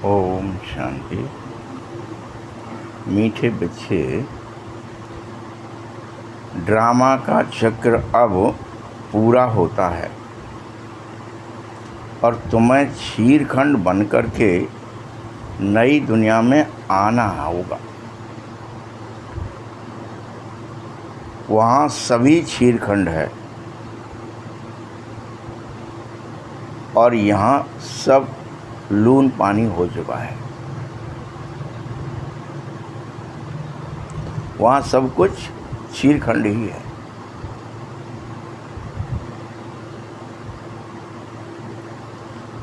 ओम शांति। मीठे बच्चे, ड्रामा का चक्र अब पूरा होता है और तुम्हें क्षीरखंड बनकर के नई दुनिया में आना होगा। वहाँ सभी क्षीरखंड है और यहाँ सब लून पानी हो चुका है। वहाँ सब कुछ क्षीरखंड ही है।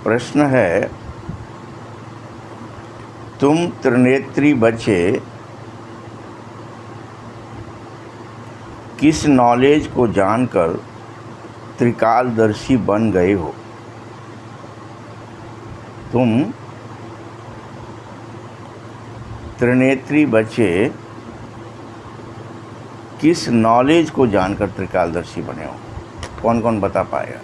प्रश्न है, तुम त्रिनेत्री बच्चे किस नॉलेज को जानकर त्रिकालदर्शी बन गए हो? तुम त्रिनेत्री बच्चे किस नॉलेज को जानकर त्रिकालदर्शी बने हो? कौन कौन बता पाएगा?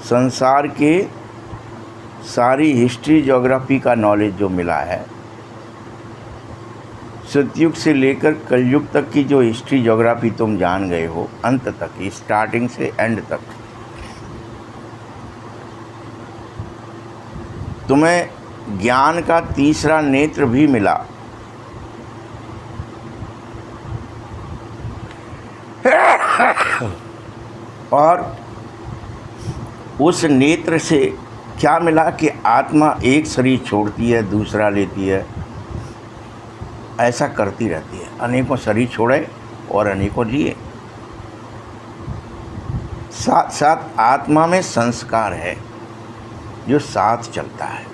संसार के सारी हिस्ट्री ज्योग्राफी का नॉलेज जो मिला है, सतयुग से लेकर कलयुग तक की जो हिस्ट्री ज्योग्राफी तुम जान गए हो, अंत तक, स्टार्टिंग से एंड तक, तुम्हें ज्ञान का तीसरा नेत्र भी मिला। और उस नेत्र से क्या मिला कि आत्मा एक शरीर छोड़ती है, दूसरा लेती है, ऐसा करती रहती है। अनेकों शरीर छोड़े और अनेकों जिए। साथ साथ आत्मा में संस्कार है जो साथ चलता है।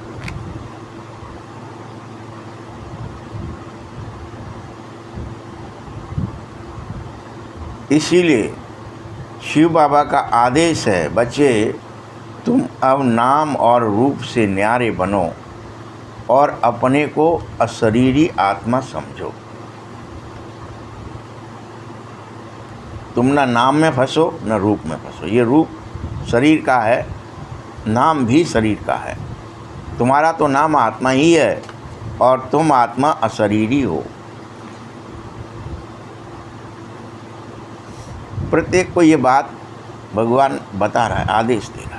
इसीलिए शिव बाबा का आदेश है, बच्चे तुम अब नाम और रूप से न्यारे बनो और अपने को अशरीरी आत्मा समझो। तुम ना नाम में फंसो न रूप में फंसो। ये रूप शरीर का है, नाम भी शरीर का है। तुम्हारा तो नाम आत्मा ही है और तुम आत्मा अशरीरी हो। प्रत्येक को ये बात भगवान बता रहा है, आदेश दे रहा है।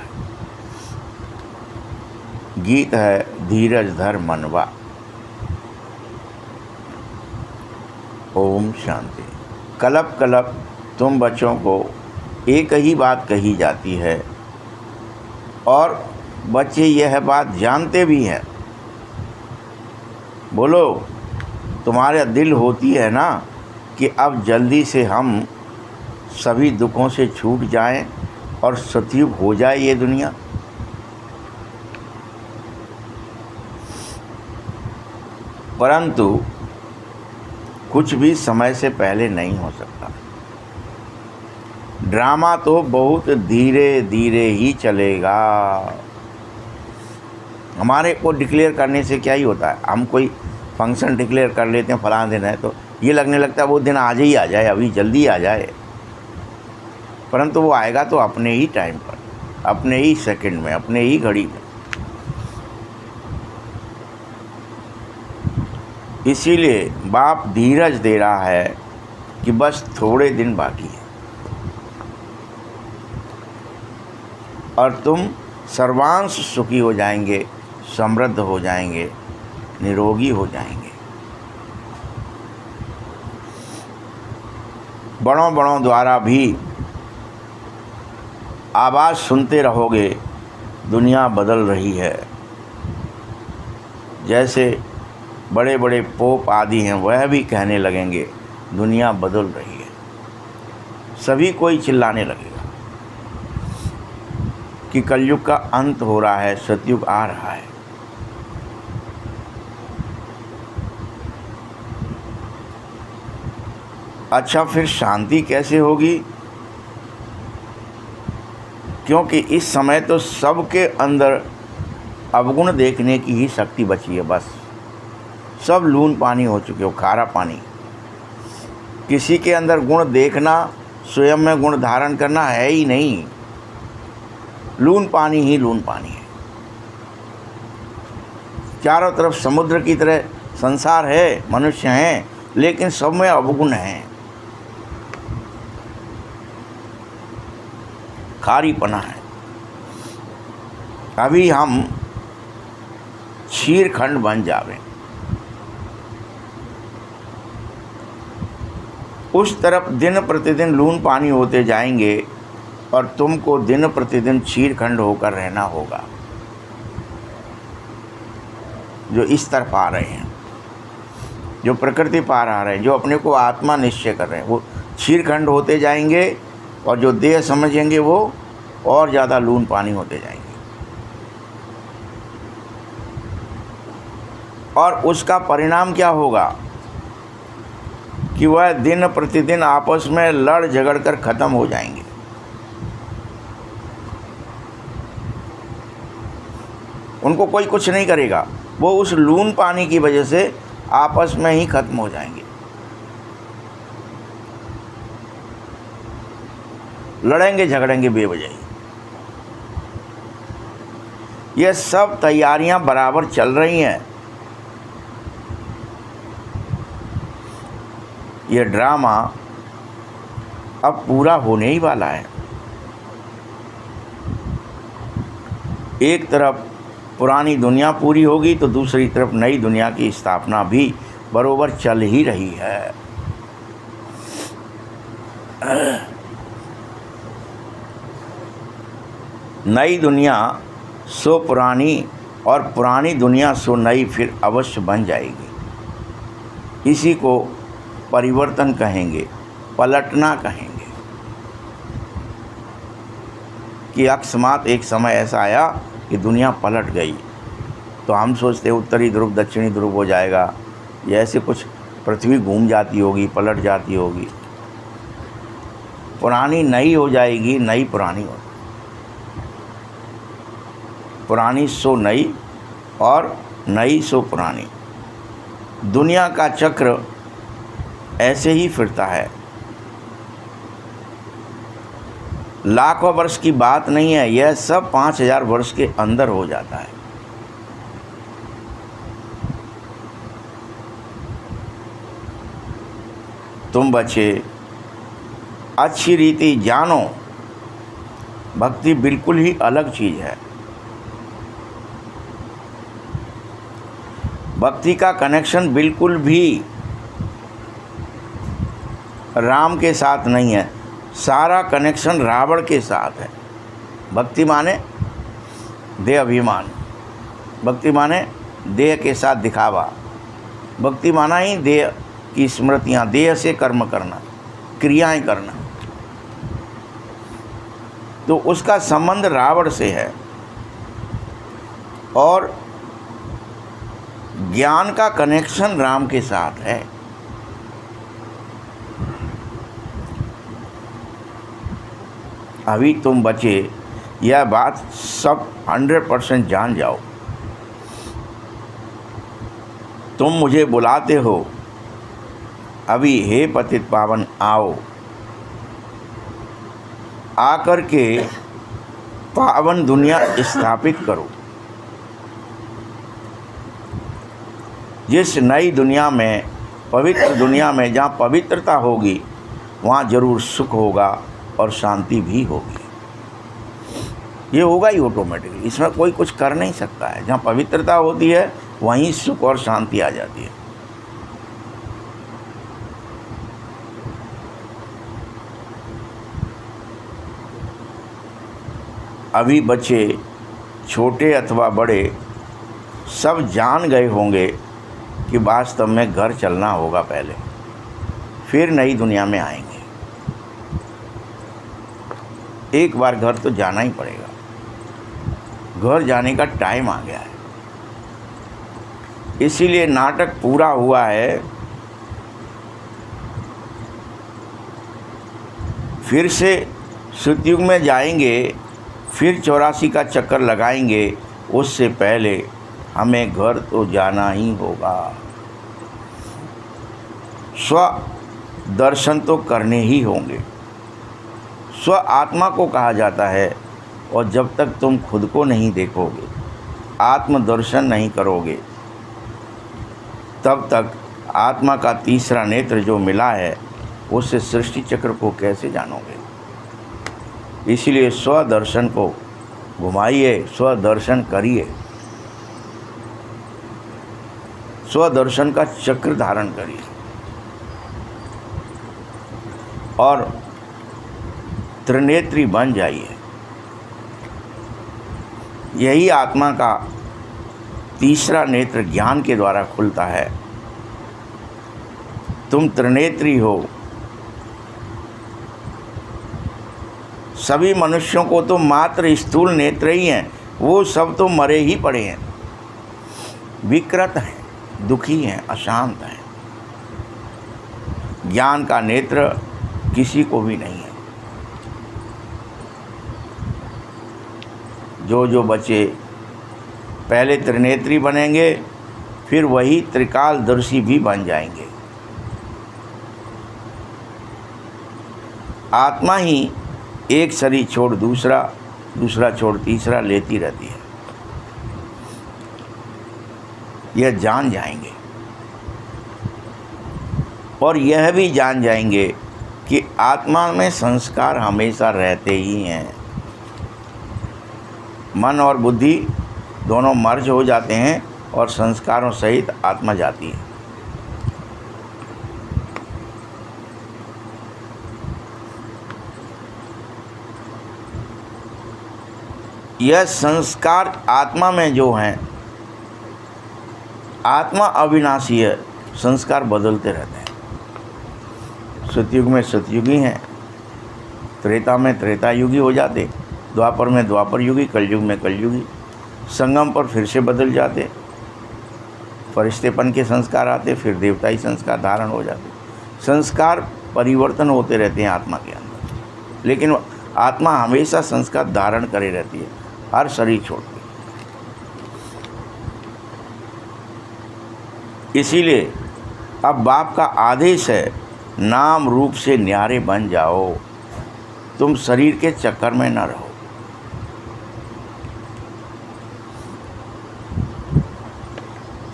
गीत है, धीरज धर मनवा। ओम शांति। कलप कलप तुम बच्चों को एक ही बात कही जाती है और बच्चे यह बात जानते भी हैं। बोलो, तुम्हारे दिल होती है ना कि अब जल्दी से हम सभी दुखों से छूट जाएं और सतयुग हो जाए ये दुनिया। परंतु कुछ भी समय से पहले नहीं हो सकता। ड्रामा तो बहुत धीरे धीरे ही चलेगा। हमारे को डिक्लेयर करने से क्या ही होता है। हम कोई फंक्शन डिक्लेयर कर लेते हैं, फलाना दिन है, तो ये लगने लगता है वो दिन आज ही आ जाए, अभी जल्दी आ जाए। परंतु वो आएगा तो अपने ही टाइम पर, अपने ही सेकंड में, अपने ही घड़ी में। इसीलिए बाप धीरज दे रहा है कि बस थोड़े दिन बाकी है और तुम सर्वांश सुखी हो जाएंगे, समृद्ध हो जाएंगे, निरोगी हो जाएंगे। बड़ों बड़ों द्वारा भी आवाज़ सुनते रहोगे, दुनिया बदल रही है। जैसे बड़े बड़े पोप आदि हैं, वह भी कहने लगेंगे दुनिया बदल रही है। सभी कोई चिल्लाने लगेगा कि कलयुग का अंत हो रहा है, सतयुग आ रहा है। अच्छा, फिर शांति कैसे होगी? क्योंकि इस समय तो सबके अंदर अवगुण देखने की ही शक्ति बची है। बस सब लून पानी हो चुके हो, खारा पानी। किसी के अंदर गुण देखना, स्वयं में गुण धारण करना है ही नहीं। लून पानी ही लून पानी है। चारों तरफ समुद्र की तरह संसार है, मनुष्य हैं, लेकिन सब में अवगुण हैं, खारीपना है। अभी हम क्षीरखंड बन जावे, उस तरफ दिन प्रतिदिन लून पानी होते जाएंगे और तुमको दिन प्रतिदिन क्षीरखंड होकर रहना होगा। जो इस तरफ आ रहे हैं, जो प्रकृति पार आ रहे हैं, जो अपने को आत्मा निश्चय कर रहे हैं, वो क्षीरखंड होते जाएंगे और जो देह समझेंगे वो और ज़्यादा लून पानी होते जाएंगे। और उसका परिणाम क्या होगा कि वह दिन प्रतिदिन आपस में लड़ झगड़ कर ख़त्म हो जाएंगे। उनको कोई कुछ नहीं करेगा, वो उस लून पानी की वजह से आपस में ही ख़त्म हो जाएंगे। लड़ेंगे झगड़ेंगे बेवजह। ये सब तैयारियां बराबर चल रही हैं। ये ड्रामा अब पूरा होने ही वाला है। एक तरफ पुरानी दुनिया पूरी होगी तो दूसरी तरफ नई दुनिया की स्थापना भी बरोबर चल ही रही है। नई दुनिया सो पुरानी और पुरानी दुनिया सो नई फिर अवश्य बन जाएगी। इसी को परिवर्तन कहेंगे, पलटना कहेंगे। कि अकस्मात एक समय ऐसा आया कि दुनिया पलट गई, तो हम सोचते उत्तरी ध्रुव दक्षिणी ध्रुव हो जाएगा, या ऐसे कुछ पृथ्वी घूम जाती होगी, पलट जाती होगी। पुरानी नई हो जाएगी, नई पुरानी हो, पुरानी सो नई और नई सो पुरानी। दुनिया का चक्र ऐसे ही फिरता है। लाखों वर्ष की बात नहीं है, यह सब 5000 वर्ष के अंदर हो जाता है। तुम बच्चे अच्छी रीति जानो, भक्ति बिल्कुल ही अलग चीज़ है। भक्ति का कनेक्शन बिल्कुल भी राम के साथ नहीं है, सारा कनेक्शन रावण के साथ है। भक्ति माने देह अभिमान, भक्ति माने देह के साथ दिखावा, भक्ति माना ही देह की स्मृतियाँ, देह से कर्म करना, क्रियाएं करना। तो उसका संबंध रावण से है। और ज्ञान का कनेक्शन राम के साथ है। अभी तुम बचे यह बात सब 100% जान जाओ। तुम मुझे बुलाते हो, अभी हे पतित पावन आओ, आकर के पावन दुनिया स्थापित करो। जिस नई दुनिया में, पवित्र दुनिया में, जहाँ पवित्रता होगी वहाँ जरूर सुख होगा और शांति भी होगी। ये होगा ही ऑटोमेटिकली, इसमें कोई कुछ कर नहीं सकता है। जहाँ पवित्रता होती है वहीं सुख और शांति आ जाती है। अभी बच्चे छोटे अथवा बड़े सब जान गए होंगे कि वास्तव में घर चलना होगा पहले, फिर नई दुनिया में आएंगे। एक बार घर तो जाना ही पड़ेगा, घर जाने का टाइम आ गया है। इसीलिए नाटक पूरा हुआ है। फिर से सतयुग में जाएंगे, फिर 84 का चक्कर लगाएंगे। उससे पहले हमें घर तो जाना ही होगा। स्व दर्शन तो करने ही होंगे। स्व आत्मा को कहा जाता है और जब तक तुम खुद को नहीं देखोगे, आत्मदर्शन नहीं करोगे, तब तक आत्मा का तीसरा नेत्र जो मिला है उससे सृष्टि चक्र को कैसे जानोगे। इसलिए स्वदर्शन को घुमाइए, स्वदर्शन करिए, स्वदर्शन का चक्र धारण करिए और त्रिनेत्री बन जाइए। यही आत्मा का तीसरा नेत्र ज्ञान के द्वारा खुलता है। तुम त्रिनेत्री हो। सभी मनुष्यों को तो मात्र स्थूल नेत्र ही हैं, वो सब तो मरे ही पड़े हैं, विकृत हैं, दुखी हैं, अशांत हैं। ज्ञान का नेत्र किसी को भी नहीं है। जो बच्चे पहले त्रिनेत्री बनेंगे, फिर वही त्रिकालदर्शी भी बन जाएंगे। आत्मा ही एक शरीर छोड़ दूसरा, दूसरा छोड़ तीसरा लेती रहती है। यह जान जाएंगे और यह भी जान जाएंगे कि आत्मा में संस्कार हमेशा रहते ही हैं। मन और बुद्धि दोनों मर्ज हो जाते हैं और संस्कारों सहित आत्मा जाती है। यह संस्कार आत्मा में जो हैं, आत्मा अविनाशी है, संस्कार बदलते रहते हैं। सतयुग में सतयुगी हैं, त्रेता में त्रेता युगी हो जाते, द्वापर में द्वापर युगी, कलयुग में कलयुगी। संगम पर फिर से बदल जाते, फरिश्तेपन के संस्कार आते, फिर देवताई संस्कार धारण हो जाते। संस्कार परिवर्तन होते रहते हैं आत्मा के अंदर, लेकिन आत्मा हमेशा संस्कार धारण करे रहती है, हर शरीर छोड़ के। इसीलिए अब बाप का आदेश है, नाम रूप से न्यारे बन जाओ, तुम शरीर के चक्कर में न रहो।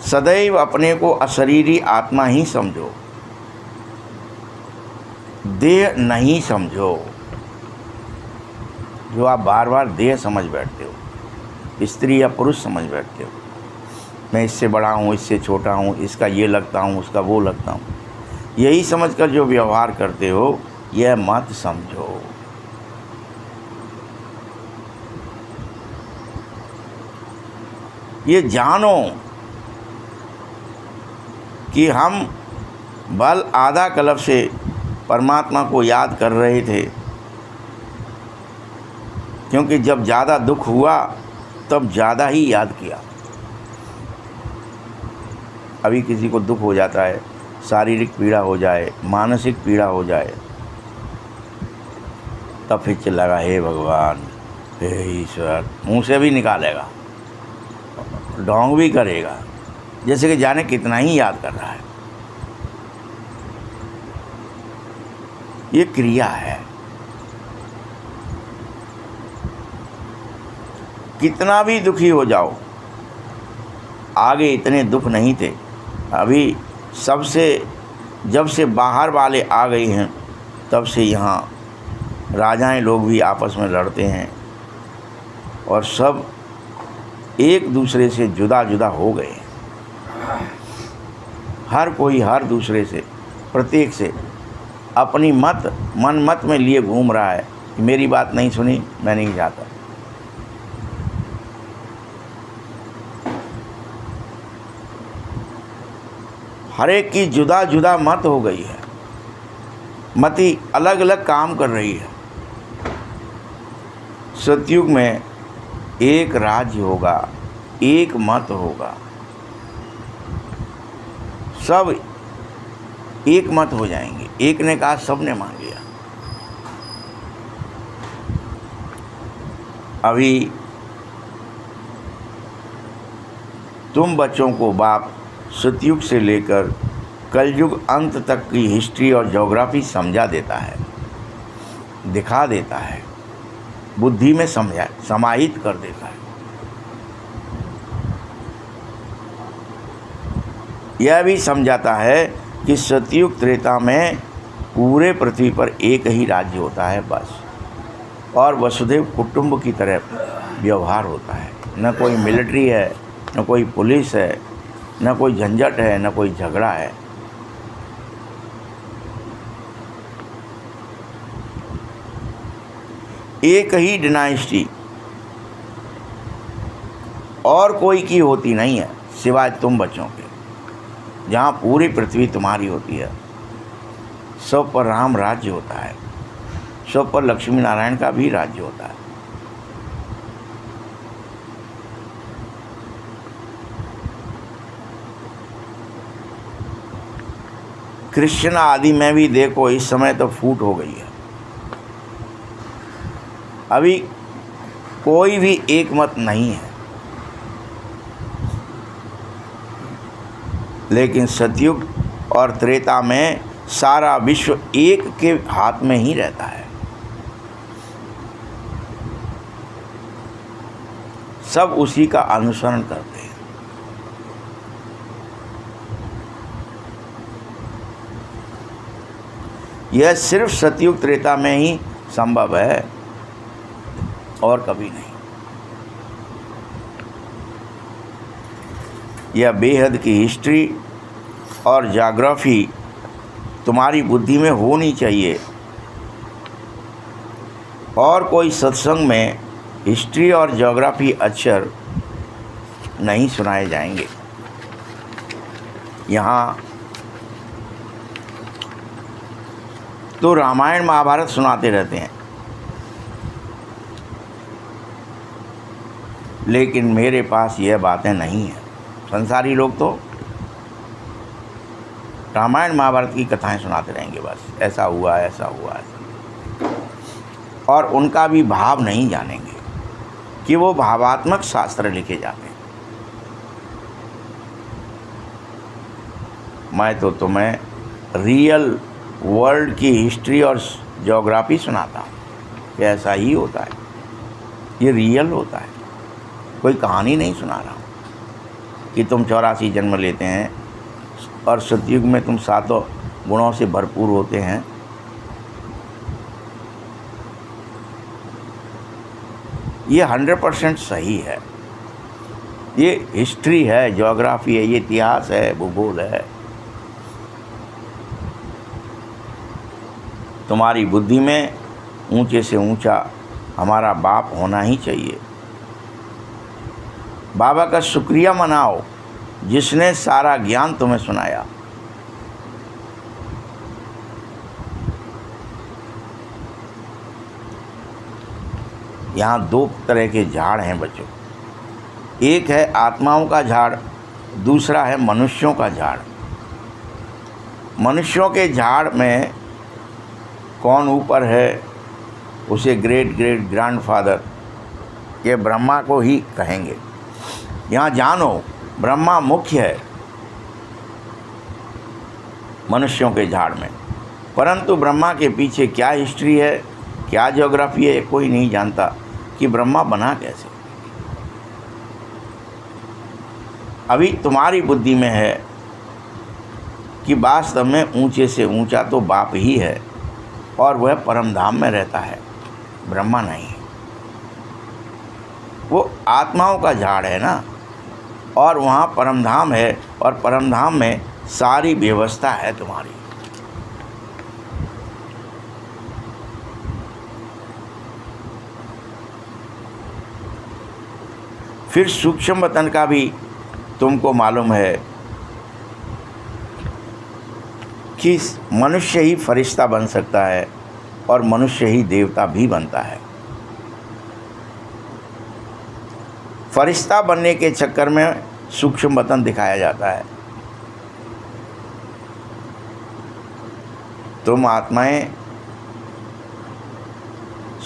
सदैव अपने को अशरीरी आत्मा ही समझो, देह नहीं समझो। जो आप बार बार देह समझ बैठते हो, स्त्री या पुरुष समझ बैठते हो, मैं इससे बड़ा हूँ, इससे छोटा हूँ, इसका ये लगता हूँ, उसका वो लगता हूँ, यही समझकर जो व्यवहार करते हो, यह मत समझो। ये जानो कि हम बल आधा कल्प से परमात्मा को याद कर रहे थे, क्योंकि जब ज़्यादा दुख हुआ तब ज़्यादा ही याद किया। अभी किसी को दुख हो जाता है, शारीरिक पीड़ा हो जाए, मानसिक पीड़ा हो जाए, तब फिर चिल्लाएगा, हे भगवान, हे ईश्वर, मुँह से भी निकालेगा, ढोंग भी करेगा, जैसे कि जाने कितना ही याद कर रहा है। ये क्रिया है। कितना भी दुखी हो जाओ, आगे इतने दुख नहीं थे, अभी सबसे जब से बाहर वाले आ गए हैं तब से यहाँ राजाएं लोग भी आपस में लड़ते हैं और सब एक दूसरे से जुदा जुदा हो गए। हर कोई हर दूसरे से, प्रत्येक से अपनी मन मत में लिए घूम रहा है कि मेरी बात नहीं सुनी, मैं नहीं जाता। हर एक की जुदा जुदा मत हो गई है, मति अलग अलग काम कर रही है। सतयुग में एक राज्य होगा, एक मत होगा, सब एक मत हो जाएंगे। एक ने कहा, सब ने मान लिया। अभी तुम बच्चों को बाप सतयुग से लेकर कलयुग अंत तक की हिस्ट्री और ज्योग्राफी समझा देता है, दिखा देता है। बुद्धि में समाहित कर देता है। यह भी समझाता है कि सतयुग त्रेता में पूरे पृथ्वी पर एक ही राज्य होता है बस, और वसुधैव कुटुंब की तरह व्यवहार होता है। न कोई मिलिट्री है, न कोई पुलिस है, न कोई झंझट है, न कोई झगड़ा है। एक ही डिनाइस्टी और कोई की होती नहीं है सिवाय तुम बच्चों के, जहाँ पूरी पृथ्वी तुम्हारी होती है। सब पर राम राज्य होता है, सब पर लक्ष्मी नारायण का भी राज्य होता है। कृष्ण आदि में भी देखो इस समय तो फूट हो गई है। अभी कोई भी एक मत नहीं है, लेकिन सतयुग और त्रेता में सारा विश्व एक के हाथ में ही रहता है। सब उसी का अनुसरण करते हैं। यह सिर्फ सतयुग त्रेता में ही संभव है और कभी नहीं। यह बेहद की हिस्ट्री और ज्योग्राफी तुम्हारी बुद्धि में होनी चाहिए। और कोई सत्संग में हिस्ट्री और ज्योग्राफी अक्षर नहीं सुनाए जाएंगे। यहाँ तो रामायण महाभारत सुनाते रहते हैं, लेकिन मेरे पास यह बातें नहीं हैं। संसारी लोग तो रामायण महाभारत की कथाएं सुनाते रहेंगे, बस ऐसा हुआ ऐसा हुआ ऐसा, और उनका भी भाव नहीं जानेंगे कि वो भावात्मक शास्त्र लिखे जाते हैं। मैं तो तुम्हें रियल वर्ल्ड की हिस्ट्री और ज्योग्राफी सुनाता हूँ कि ऐसा ही होता है, ये रियल होता है। कोई कहानी नहीं सुना रहा हूँ कि तुम 84 जन्म लेते हैं और सतयुग में तुम 7 गुणों से भरपूर होते हैं। ये 100% सही है। ये हिस्ट्री है, ज्योग्राफी है, ये इतिहास है, भूगोल है। तुम्हारी बुद्धि में ऊंचे से ऊंचा हमारा बाप होना ही चाहिए। बाबा का शुक्रिया मनाओ जिसने सारा ज्ञान तुम्हें सुनाया। यहाँ 2 तरह के झाड़ हैं बच्चों। एक है आत्माओं का झाड़, दूसरा है मनुष्यों का झाड़। मनुष्यों के झाड़ में कौन ऊपर है, उसे ग्रेट ग्रेट ग्रैंडफादर, ये ब्रह्मा को ही कहेंगे। यहाँ जानो ब्रह्मा मुख्य है मनुष्यों के झाड़ में, परंतु ब्रह्मा के पीछे क्या हिस्ट्री है, क्या ज्योग्राफी है, कोई नहीं जानता कि ब्रह्मा बना कैसे। अभी तुम्हारी बुद्धि में है कि वास्तव में ऊंचे से ऊंचा तो बाप ही है और वह परम धाम में रहता है, ब्रह्मा नहीं। वो आत्माओं का झाड़ है ना, और वहाँ परम धाम है, और परम धाम में सारी व्यवस्था है तुम्हारी। फिर सूक्ष्म वतन का भी तुमको मालूम है कि मनुष्य ही फरिश्ता बन सकता है और मनुष्य ही देवता भी बनता है। फरिश्ता बनने के चक्कर में सूक्ष्म वतन दिखाया जाता है। तुम आत्माएं,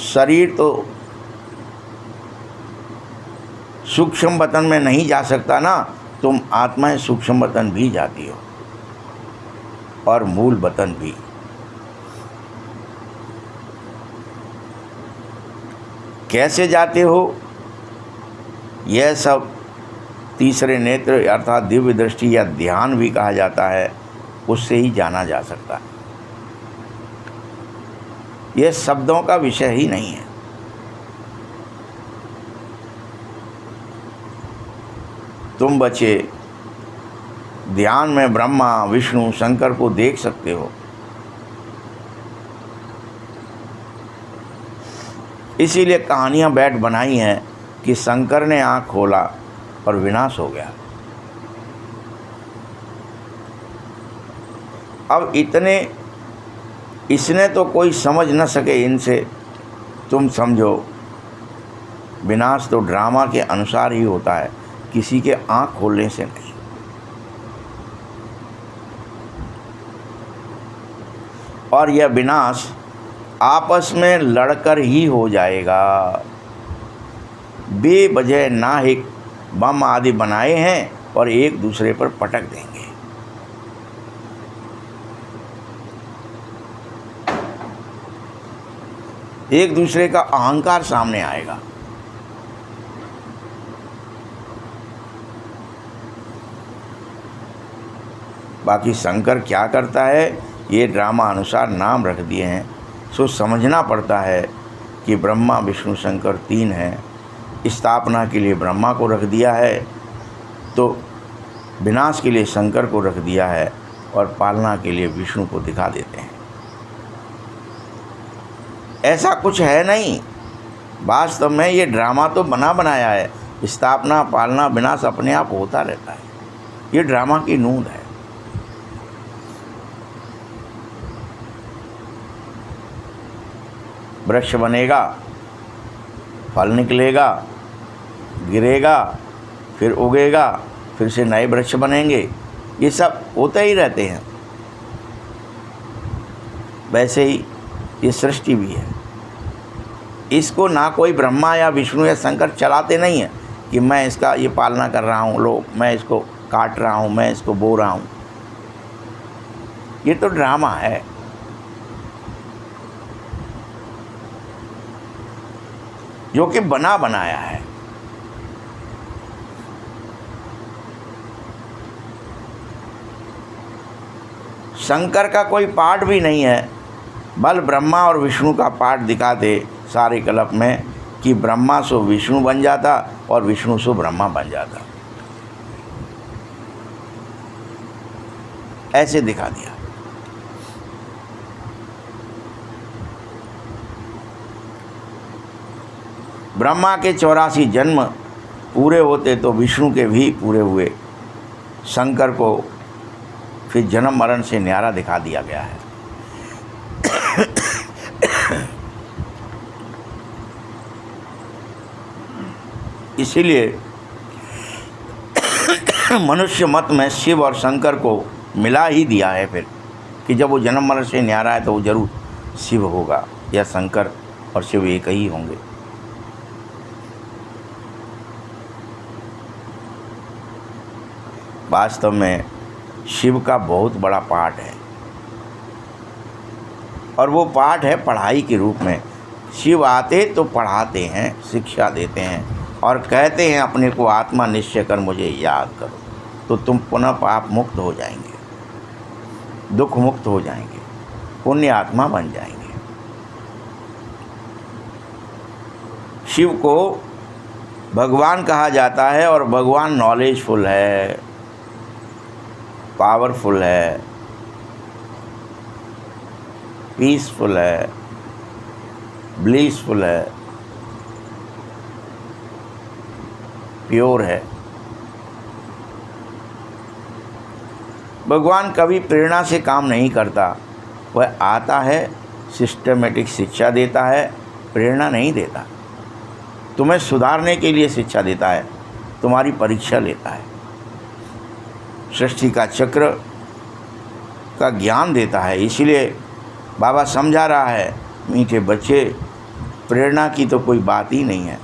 शरीर तो सूक्ष्म वतन में नहीं जा सकता ना, तुम आत्माएं सूक्ष्म वतन भी जाती हो और मूल वतन भी। कैसे जाते हो, यह सब तीसरे नेत्र अर्थात दिव्य दृष्टि या ध्यान भी कहा जाता है, उससे ही जाना जा सकता है। यह शब्दों का विषय ही नहीं है। तुम बच्चे ध्यान में ब्रह्मा विष्णु शंकर को देख सकते हो। इसीलिए कहानियां बैठ बनाई हैं कि शंकर ने आँख खोला और विनाश हो गया। अब इसने तो कोई समझ न सके, इनसे तुम समझो विनाश तो ड्रामा के अनुसार ही होता है, किसी के आँख खोलने से नहीं। और यह विनाश आपस में लड़कर ही हो जाएगा। बेवजह नाहिक बम आदि बनाए हैं और एक दूसरे पर पटक देंगे। एक दूसरे का अहंकार सामने आएगा। बाकी शंकर क्या करता है, ये ड्रामा अनुसार नाम रख दिए हैं। सो समझना पड़ता है कि ब्रह्मा विष्णु शंकर तीन हैं। स्थापना के लिए ब्रह्मा को रख दिया है, तो विनाश के लिए शंकर को रख दिया है, और पालना के लिए विष्णु को दिखा देते हैं। ऐसा कुछ है नहीं। वास्तव में ये ड्रामा तो बना बनाया है। स्थापना पालना विनाश अपने आप होता रहता है। ये ड्रामा की नूंद है। वृक्ष बनेगा, फल निकलेगा, गिरेगा, फिर उगेगा, फिर से नए वृक्ष बनेंगे। ये सब होते ही रहते हैं। वैसे ही ये सृष्टि भी है। इसको ना कोई ब्रह्मा या विष्णु या शंकर चलाते नहीं है कि मैं इसका ये पालना कर रहा हूँ, लो मैं इसको काट रहा हूँ, मैं इसको बो रहा हूँ। ये तो ड्रामा है। जो कि बना बनाया है। शंकर का कोई पार्ट भी नहीं है। बल ब्रह्मा और विष्णु का पार्ट दिखाते सारे कल्प में कि ब्रह्मा सो विष्णु बन जाता और विष्णु सो ब्रह्मा बन जाता। ऐसे दिखा दिया। ब्रह्मा के 84 जन्म पूरे होते तो विष्णु के भी पूरे हुए। शंकर को फिर जन्म मरण से न्यारा दिखा दिया गया है। इसीलिए मनुष्य मत में शिव और शंकर को मिला ही दिया है फिर, कि जब वो जन्म मरण से न्यारा है तो वो जरूर शिव होगा, या शंकर और शिव एक ही होंगे। वास्तव में शिव का बहुत बड़ा पाठ है, और वो पाठ है पढ़ाई के रूप में। शिव आते तो पढ़ाते हैं, शिक्षा देते हैं, और कहते हैं अपने को आत्मा निश्चय कर मुझे याद करो, तो तुम पुनः पाप मुक्त हो जाएंगे, दुख मुक्त हो जाएंगे, पुण्य आत्मा बन जाएंगे। शिव को भगवान कहा जाता है, और भगवान नॉलेजफुल है, पावरफुल है, पीसफुल है, ब्लीसफुल है, प्योर है। भगवान कभी प्रेरणा से काम नहीं करता। वह आता है, सिस्टमेटिक शिक्षा देता है, प्रेरणा नहीं देता। तुम्हें सुधारने के लिए शिक्षा देता है, तुम्हारी परीक्षा लेता है, सृष्टि का चक्र का ज्ञान देता है। इसलिए बाबा समझा रहा है, मीठे बच्चे, प्रेरणा की तो कोई बात ही नहीं है।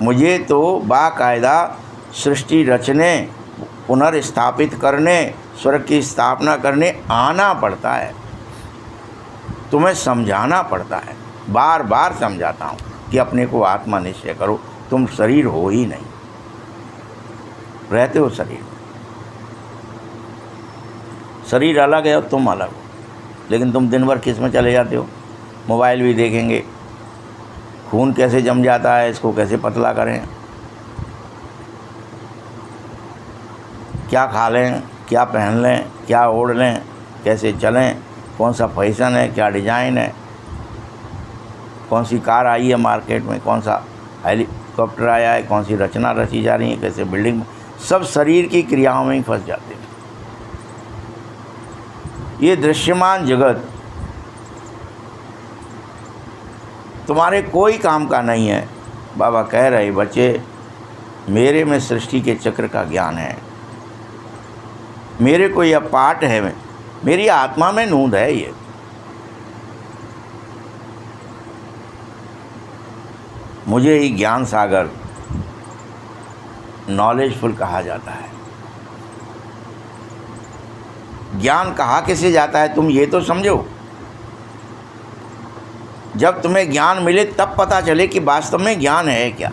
मुझे तो बाकायदा सृष्टि रचने, पुनर्स्थापित करने, स्वर्ग की स्थापना करने आना पड़ता है। तुम्हें समझाना पड़ता है। बार बार समझाता हूँ। कि अपने को आत्मा निश्चय करो। तुम शरीर हो ही नहीं, रहते हो शरीर में। शरीर अलग है और तुम अलग हो, लेकिन तुम दिन भर किस में चले जाते हो? मोबाइल भी देखेंगे, खून कैसे जम जाता है, इसको कैसे पतला करें, क्या खा लें, क्या पहन लें, क्या ओढ़ लें, कैसे चलें, कौन सा फैशन है, क्या डिज़ाइन है, कौन सी कार आई है मार्केट में, कौन सा हेलीकॉप्टर आया है, कौन सी रचना रची जा रही है, कैसे बिल्डिंग, सब शरीर की क्रियाओं में ही फंस जाते हैं। ये दृश्यमान जगत तुम्हारे कोई काम का नहीं है। बाबा कह रहे बच्चे, मेरे में सृष्टि के चक्र का ज्ञान है, मेरे को यह पाठ है, मेरी आत्मा में नूंद है। ये मुझे ही ज्ञान सागर, नॉलेजफुल कहा जाता है। ज्ञान कहा किसे जाता है, तुम ये तो समझो। जब तुम्हें ज्ञान मिले तब पता चले कि वास्तव में ज्ञान है क्या।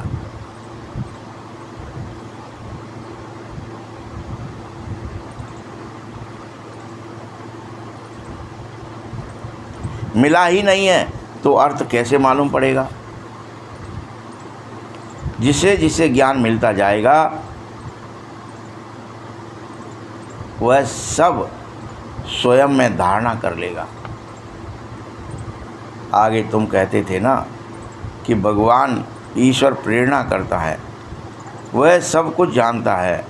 मिला ही नहीं है तो अर्थ कैसे मालूम पड़ेगा? जिसे जिसे ज्ञान मिलता जाएगा वह सब स्वयं में धारणा कर लेगा। आगे तुम कहते थे ना कि भगवान ईश्वर प्रेरणा करता है, वह सब कुछ जानता है।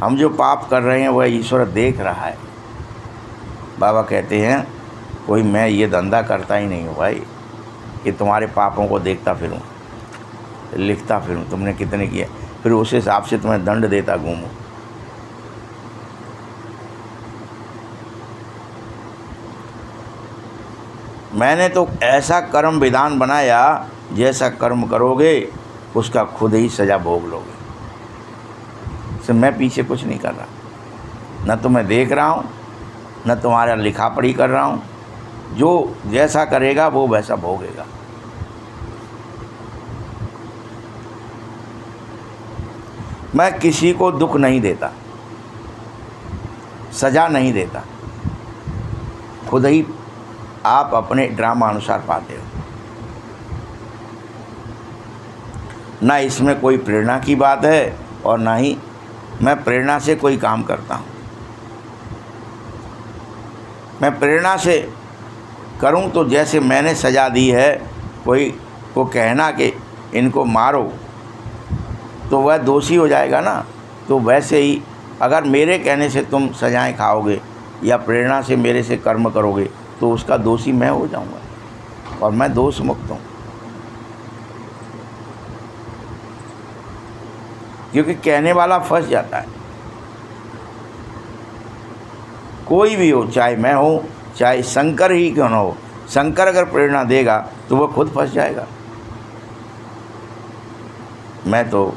हम जो पाप कर रहे हैं वह ईश्वर देख रहा है। बाबा कहते हैं कोई मैं ये धंधा करता ही नहीं हूँ भाई कि तुम्हारे पापों को देखता फिरूं, लिखता फिरूं तुमने कितने किए, फिर उस हिसाब से तुम्हें दंड देता घूमूं। मैंने तो ऐसा कर्म विधान बनाया, जैसा कर्म करोगे उसका खुद ही सज़ा भोग लोगे। से मैं पीछे कुछ नहीं कर रहा, न तो मैं देख रहा हूँ, न तुम्हारा लिखा पढ़ी कर रहा हूँ। जो जैसा करेगा वो वैसा भोगेगा। मैं किसी को दुख नहीं देता, सज़ा नहीं देता, खुद ही आप अपने ड्रामा अनुसार पाते हो। ना इसमें कोई प्रेरणा की बात है और ना ही मैं प्रेरणा से कोई काम करता हूँ। मैं प्रेरणा से करूँ तो जैसे मैंने सज़ा दी है, कोई को कहना कि इनको मारो तो वह दोषी हो जाएगा ना। तो वैसे ही अगर मेरे कहने से तुम सजाएं खाओगे या प्रेरणा से मेरे से कर्म करोगे तो उसका दोषी मैं हो जाऊंगा और मैं दोष मुक्त हूँ। क्योंकि कहने वाला फंस जाता है। कोई भी हो, चाहे मैं हो, चाहे शंकर ही क्यों ना हो, शंकर अगर प्रेरणा देगा तो वह खुद फंस जाएगा। मैं तो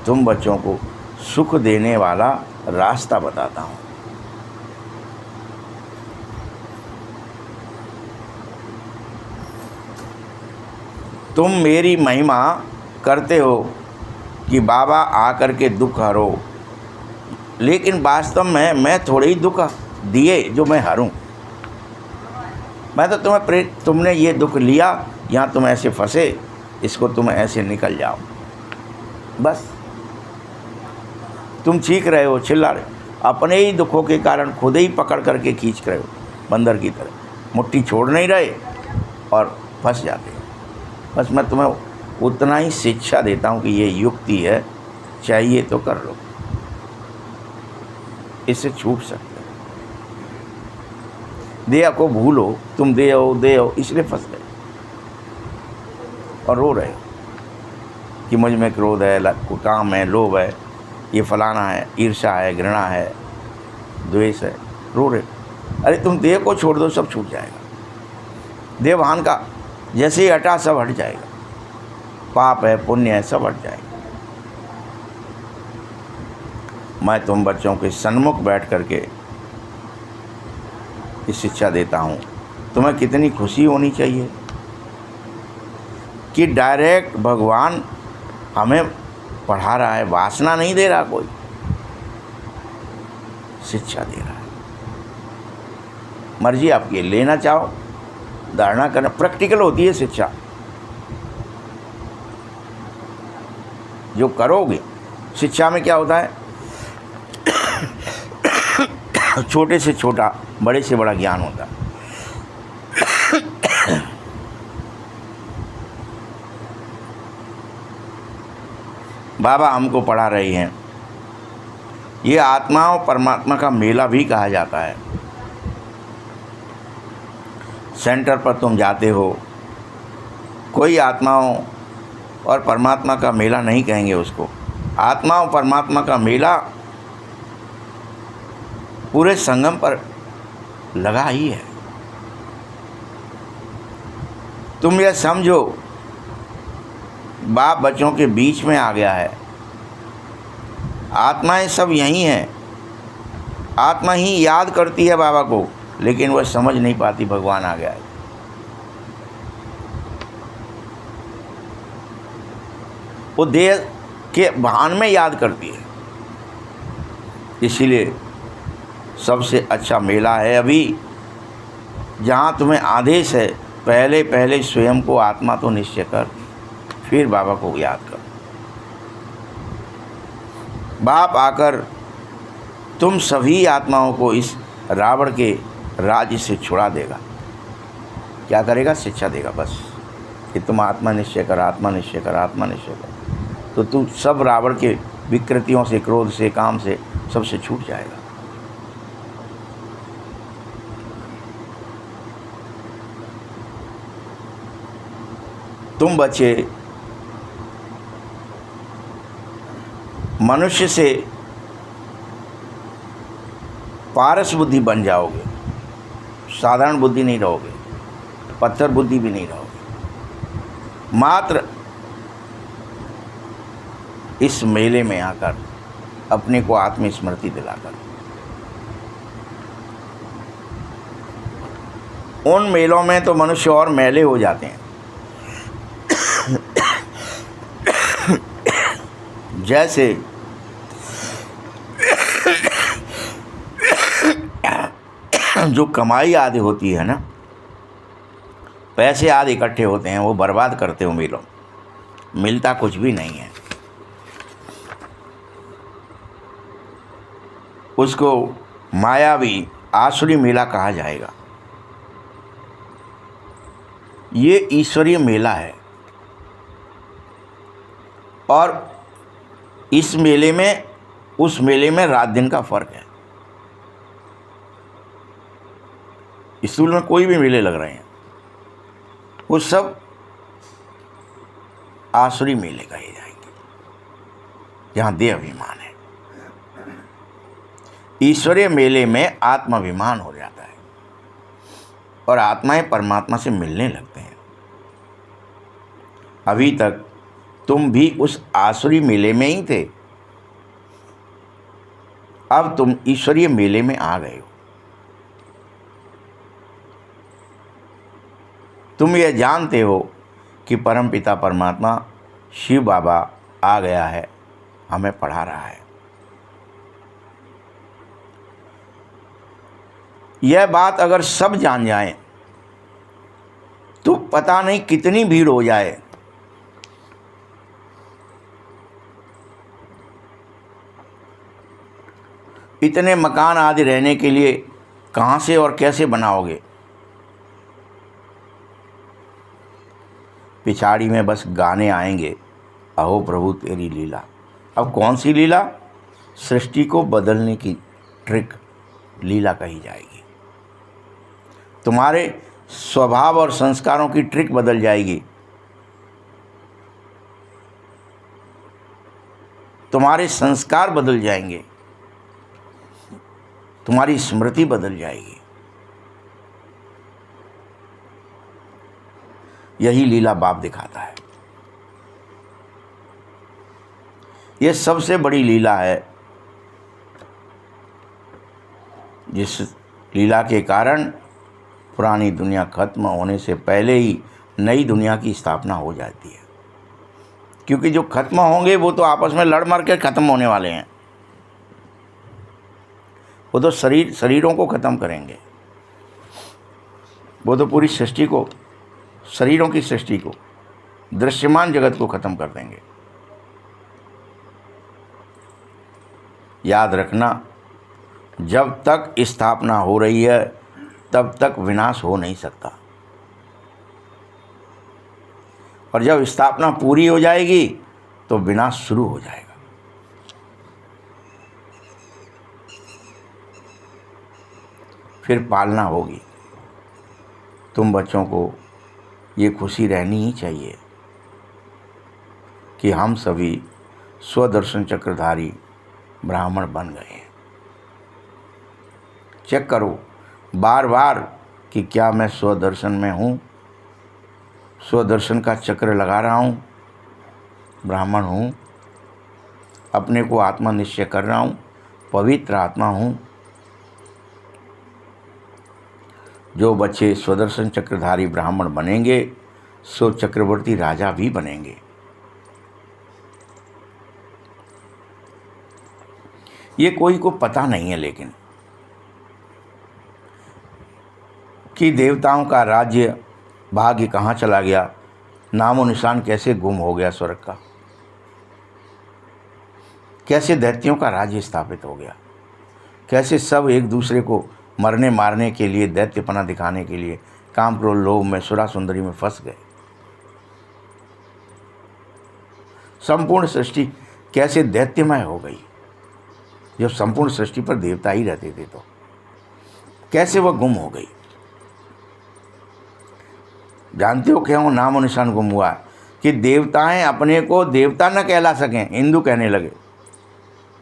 तुम बच्चों को सुख देने वाला रास्ता बताता हूँ। तुम मेरी महिमा करते हो कि बाबा आकर के दुख हरो, लेकिन वास्तव में मैं थोड़े ही दुख दिए जो मैं हरूं। मैं तो तुमने ये दुख लिया, यहाँ तुम ऐसे फंसे, इसको तुम ऐसे निकल जाओ। बस तुम चीख रहे हो, चिल्ला रहे हो, अपने ही दुखों के कारण खुद ही पकड़ करके खींच रहे हो बंदर की तरह, मुट्ठी छोड़ नहीं रहे और फंस जाते हो। बस मैं तुम्हें उतना ही शिक्षा देता हूँ कि ये युक्ति है, चाहिए तो कर लो, इससे छूट सकते हो। देह को भूलो, तुम दे हो इसलिए फंस गए और रो रहे हो कि मुझ में क्रोध है, काम है, लोभ है, ये फलाना है, ईर्ष्या है, घृणा है, द्वेष है, रो रहे हो। अरे तुम देह को छोड़ दो, सब छूट जाएगा। देवभान का जैसे ही हटा सब हट जाएगा, पाप है, पुण्य है, सब हट जाएगा। मैं तुम बच्चों के सन्मुख बैठ करके ये शिक्षा देता हूँ। तुम्हें कितनी खुशी होनी चाहिए। कि डायरेक्ट भगवान हमें पढ़ा रहा है, वासना नहीं दे रहा, कोई शिक्षा दे रहा है। मर्जी आपकी, लेना चाहो, धारणा करना, प्रैक्टिकल होती है शिक्षा। जो करोगे, शिक्षा में क्या होता है, छोटे से छोटा, बड़े से बड़ा ज्ञान होता है। बाबा हमको पढ़ा रही हैं, ये आत्मा और परमात्मा का मेला भी कहा जाता है। सेंटर पर तुम जाते हो, कोई आत्माओं और परमात्मा का मेला नहीं कहेंगे उसको। आत्मा और परमात्मा का मेला पूरे संगम पर लगा ही है। तुम यह समझो, बाप बच्चों के बीच में आ गया है। आत्माएं सब यही हैं। आत्मा ही याद करती है बाबा को, लेकिन वह समझ नहीं पाती भगवान आ गया है। वो देह के भान में याद करती है। इसीलिए सबसे अच्छा मेला है अभी, जहाँ तुम्हें आदेश है, पहले पहले स्वयं को आत्मा तो निश्चय कर, फिर बाबा को याद कर। बाप आकर तुम सभी आत्माओं को इस रावण के राज्य से छुड़ा देगा। क्या करेगा? शिक्षा देगा बस, कि तुम आत्मा निश्चय कर, आत्मा निश्चय कर, आत्मा निश्चय कर। तो तू सब रावण के विकृतियों से, क्रोध से, काम से, सबसे छूट जाएगा। तुम बच्चे मनुष्य से पारस बुद्धि बन जाओगे, साधारण बुद्धि नहीं रहोगे, पत्थर बुद्धि भी नहीं रहोगे। मात्र इस मेले में आकर अपने को आत्मस्मृति दिलाकर। उन मेलों में तो मनुष्य और मैले हो जाते हैं। जैसे जो कमाई आदि होती है ना, पैसे आदि इकट्ठे होते हैं, वो बर्बाद करते हो मेलों, मिलता कुछ भी नहीं है। उसको मायावी आसुरी मेला कहा जाएगा। ये ईश्वरीय मेला है, और इस मेले में, उस मेले में रात दिन का फर्क है। स्कूल में कोई भी मेले लग रहे हैं, वो सब आसुरी मेले कहे जाएंगे, जहाँ देह अभिमान है। ईश्वरीय मेले में आत्माभिमान हो जाता है और आत्माएं परमात्मा से मिलने लगते हैं। अभी तक तुम भी उस आसुरी मेले में ही थे, अब तुम ईश्वरीय मेले में आ गए हो। तुम ये जानते हो कि परमपिता परमात्मा शिव बाबा आ गया है, हमें पढ़ा रहा है। यह बात अगर सब जान जाएं तो पता नहीं कितनी भीड़ हो जाए। इतने मकान आदि रहने के लिए कहाँ से और कैसे बनाओगे? पिछाड़ी में बस गाने आएंगे, अहो प्रभु तेरी लीला। अब कौन सी लीला? सृष्टि को बदलने की ट्रिक लीला कही जाएगी। तुम्हारे स्वभाव और संस्कारों की ट्रिक बदल जाएगी। तुम्हारे संस्कार बदल जाएंगे, तुम्हारी स्मृति बदल जाएगी। यही लीला बाप दिखाता है। यह सबसे बड़ी लीला है, जिस लीला के कारण पुरानी दुनिया खत्म होने से पहले ही नई दुनिया की स्थापना हो जाती है। क्योंकि जो खत्म होंगे वो तो आपस में लड़ मर के ख़त्म होने वाले हैं, वो तो शरीरों को ख़त्म करेंगे, वो तो पूरी सृष्टि को, शरीरों की सृष्टि को, दृश्यमान जगत को ख़त्म कर देंगे। याद रखना, जब तक स्थापना हो रही है तब तक विनाश हो नहीं सकता, और जब स्थापना पूरी हो जाएगी तो विनाश शुरू हो जाएगा। फिर पालना होगी। तुम बच्चों को ये खुशी रहनी ही चाहिए कि हम सभी स्वदर्शन चक्रधारी ब्राह्मण बन गए हैं। चेक करो बार बार कि क्या मैं स्वदर्शन में हूँ, स्वदर्शन का चक्र लगा रहा हूँ, ब्राह्मण हूँ, अपने को आत्मा निश्चय कर रहा हूँ, पवित्र आत्मा हूँ। जो बच्चे स्वदर्शन चक्रधारी ब्राह्मण बनेंगे सो चक्रवर्ती राजा भी बनेंगे। ये कोई को पता नहीं है लेकिन कि देवताओं का राज्य भाग्य कहाँ चला गया, नामो निशान कैसे गुम हो गया स्वर्ग का, कैसे दैत्यों का राज्य स्थापित हो गया, कैसे सब एक दूसरे को मरने मारने के लिए, दैत्यपना दिखाने के लिए काम क्रोध लोभ में, सुरा सुंदरी में फंस गए। संपूर्ण सृष्टि कैसे दैत्यमय हो गई। जब संपूर्ण सृष्टि पर देवता ही रहते थे तो कैसे वह गुम हो गई। जानते हो क्यों नाम और निशान गुम हुआ? कि देवताएं अपने को देवता न कहला सकें, हिंदू कहने लगे।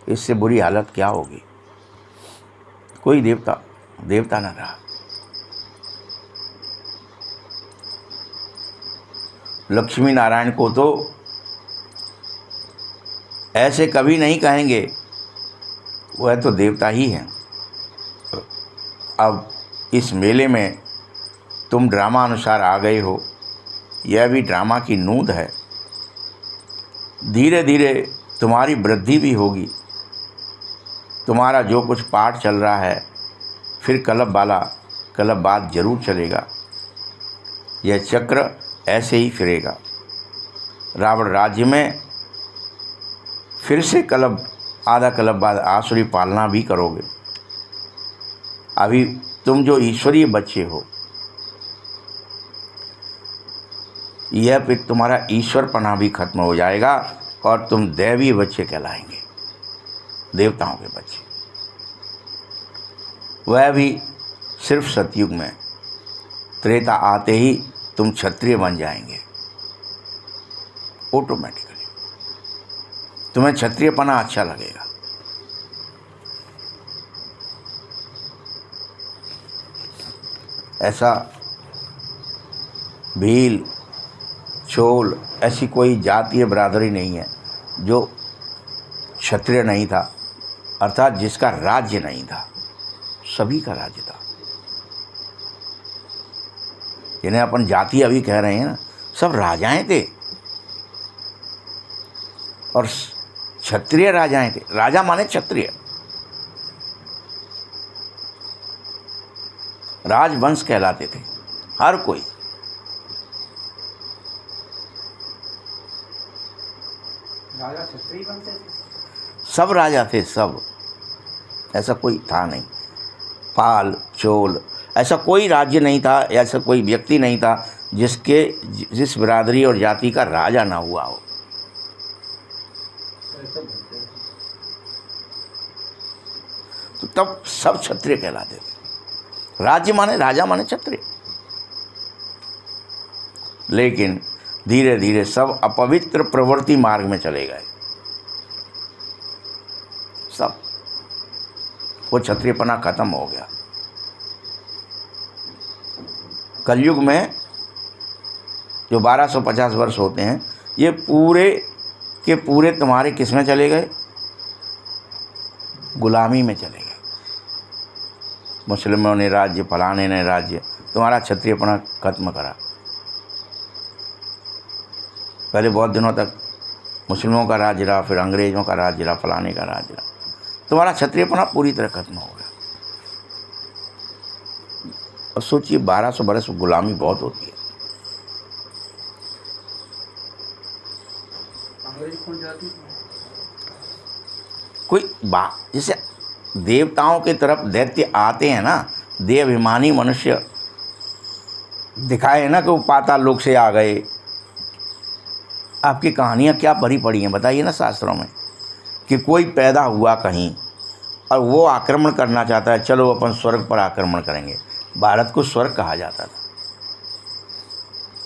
इससे बुरी हालत क्या होगी। कोई देवता न रहा। लक्ष्मी नारायण को तो ऐसे कभी नहीं कहेंगे, वह तो देवता ही हैं। अब इस मेले में तुम ड्रामा अनुसार आ गए हो, यह भी ड्रामा की नूंद है। धीरे धीरे तुम्हारी वृद्धि भी होगी। तुम्हारा जो कुछ पाठ चल रहा है फिर कलब बाद जरूर चलेगा। यह चक्र ऐसे ही फिरेगा। रावण राज्य में फिर से आधा कलब बाद आसुरी पालना भी करोगे। अभी तुम जो ईश्वरीय बच्चे हो, यह फिर तुम्हारा ईश्वरपना भी खत्म हो जाएगा और तुम दैवीय बच्चे कहलाएंगे, देवताओं के बच्चे। वह भी सिर्फ सतयुग में। त्रेता आते ही तुम क्षत्रिय बन जाएंगे ऑटोमेटिकली। तुम्हें क्षत्रियपना अच्छा लगेगा। ऐसा भील चोल ऐसी कोई जातीय बरादरी नहीं है जो क्षत्रिय नहीं था, अर्थात जिसका राज्य नहीं था। सभी का राज्य था। जिन्हें अपन जाति अभी कह रहे हैं ना, सब राजाएं थे और क्षत्रिय राजाएं थे। राजा माने क्षत्रिय, राजवंश कहलाते थे हर कोई। राजा क्षत्रिय बनते थे। सब राजा थे, सब। ऐसा कोई था नहीं। पाल चोल ऐसा कोई राज्य नहीं था, ऐसा कोई व्यक्ति नहीं था जिस बिरादरी और जाति का राजा ना हुआ हो। तो तब सब क्षत्रिय कहलाते थे। राज्य माने राजा माने क्षत्रिय। लेकिन धीरे धीरे सब अपवित्र प्रवृत्ति मार्ग में चले गए। सब वो क्षत्रियपना खत्म हो गया। कलयुग में जो 1250 वर्ष होते हैं, ये पूरे के पूरे तुम्हारे किस में चले गए? गुलामी में चले गए। मुस्लिमों ने राज्य, फलाने ने राज्य, तुम्हारा क्षत्रियपना खत्म करा। पहले बहुत दिनों तक मुस्लिमों का राज रहा, फिर अंग्रेज़ों का राज रहा, फलाने का राज रहा, तुम्हारा क्षत्रियपना पूरी तरह खत्म हो गया। और सोचिए 1200 बरस गुलामी बहुत होती है। अंग्रेज कौन जाती थी? कोई बात जैसे देवताओं की तरफ दैत्य आते हैं ना, देवाभिमानी मनुष्य दिखाए ना कि वो पाताल लोक से आ गए। आपकी कहानियाँ क्या भरी पड़ी हैं बताइए ना शास्त्रों में, कि कोई पैदा हुआ कहीं और वो आक्रमण करना चाहता है, चलो अपन स्वर्ग पर आक्रमण करेंगे। भारत को स्वर्ग कहा जाता था।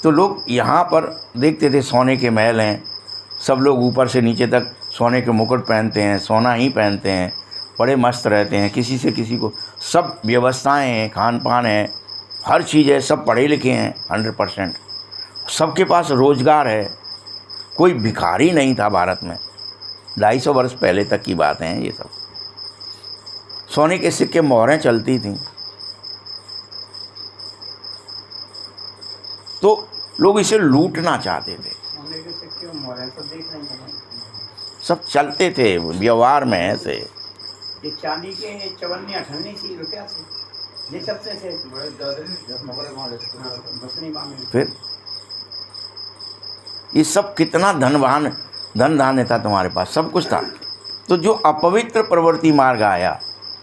तो लोग यहाँ पर देखते थे सोने के महल हैं, सब लोग ऊपर से नीचे तक सोने के मुकुट पहनते हैं, सोना ही पहनते हैं, बड़े मस्त रहते हैं, किसी से किसी को सब व्यवस्थाएं हैं, खान पान है, हर चीज़ है, सब पढ़े लिखे हैं 100%, सबके पास रोज़गार है, कोई भिखारी नहीं था भारत में। 250 वर्ष पहले तक की बात है ये सब। सोने के सिक्के मोहरें चलती थीं। तो लोग इसे लूटना चाहते थे। सोने के सिक्के और मोहरें तो देख रहे हैं, सब चलते थे व्यवहार में ऐसे। ये चांदी के चवन्नी 98 सी रुपया से ये सबसे थे बड़े बसनी मांगे। फिर ये सब कितना धन धान्य था तुम्हारे पास, सब कुछ था। तो जो अपवित्र प्रवृत्ति मार्ग आया,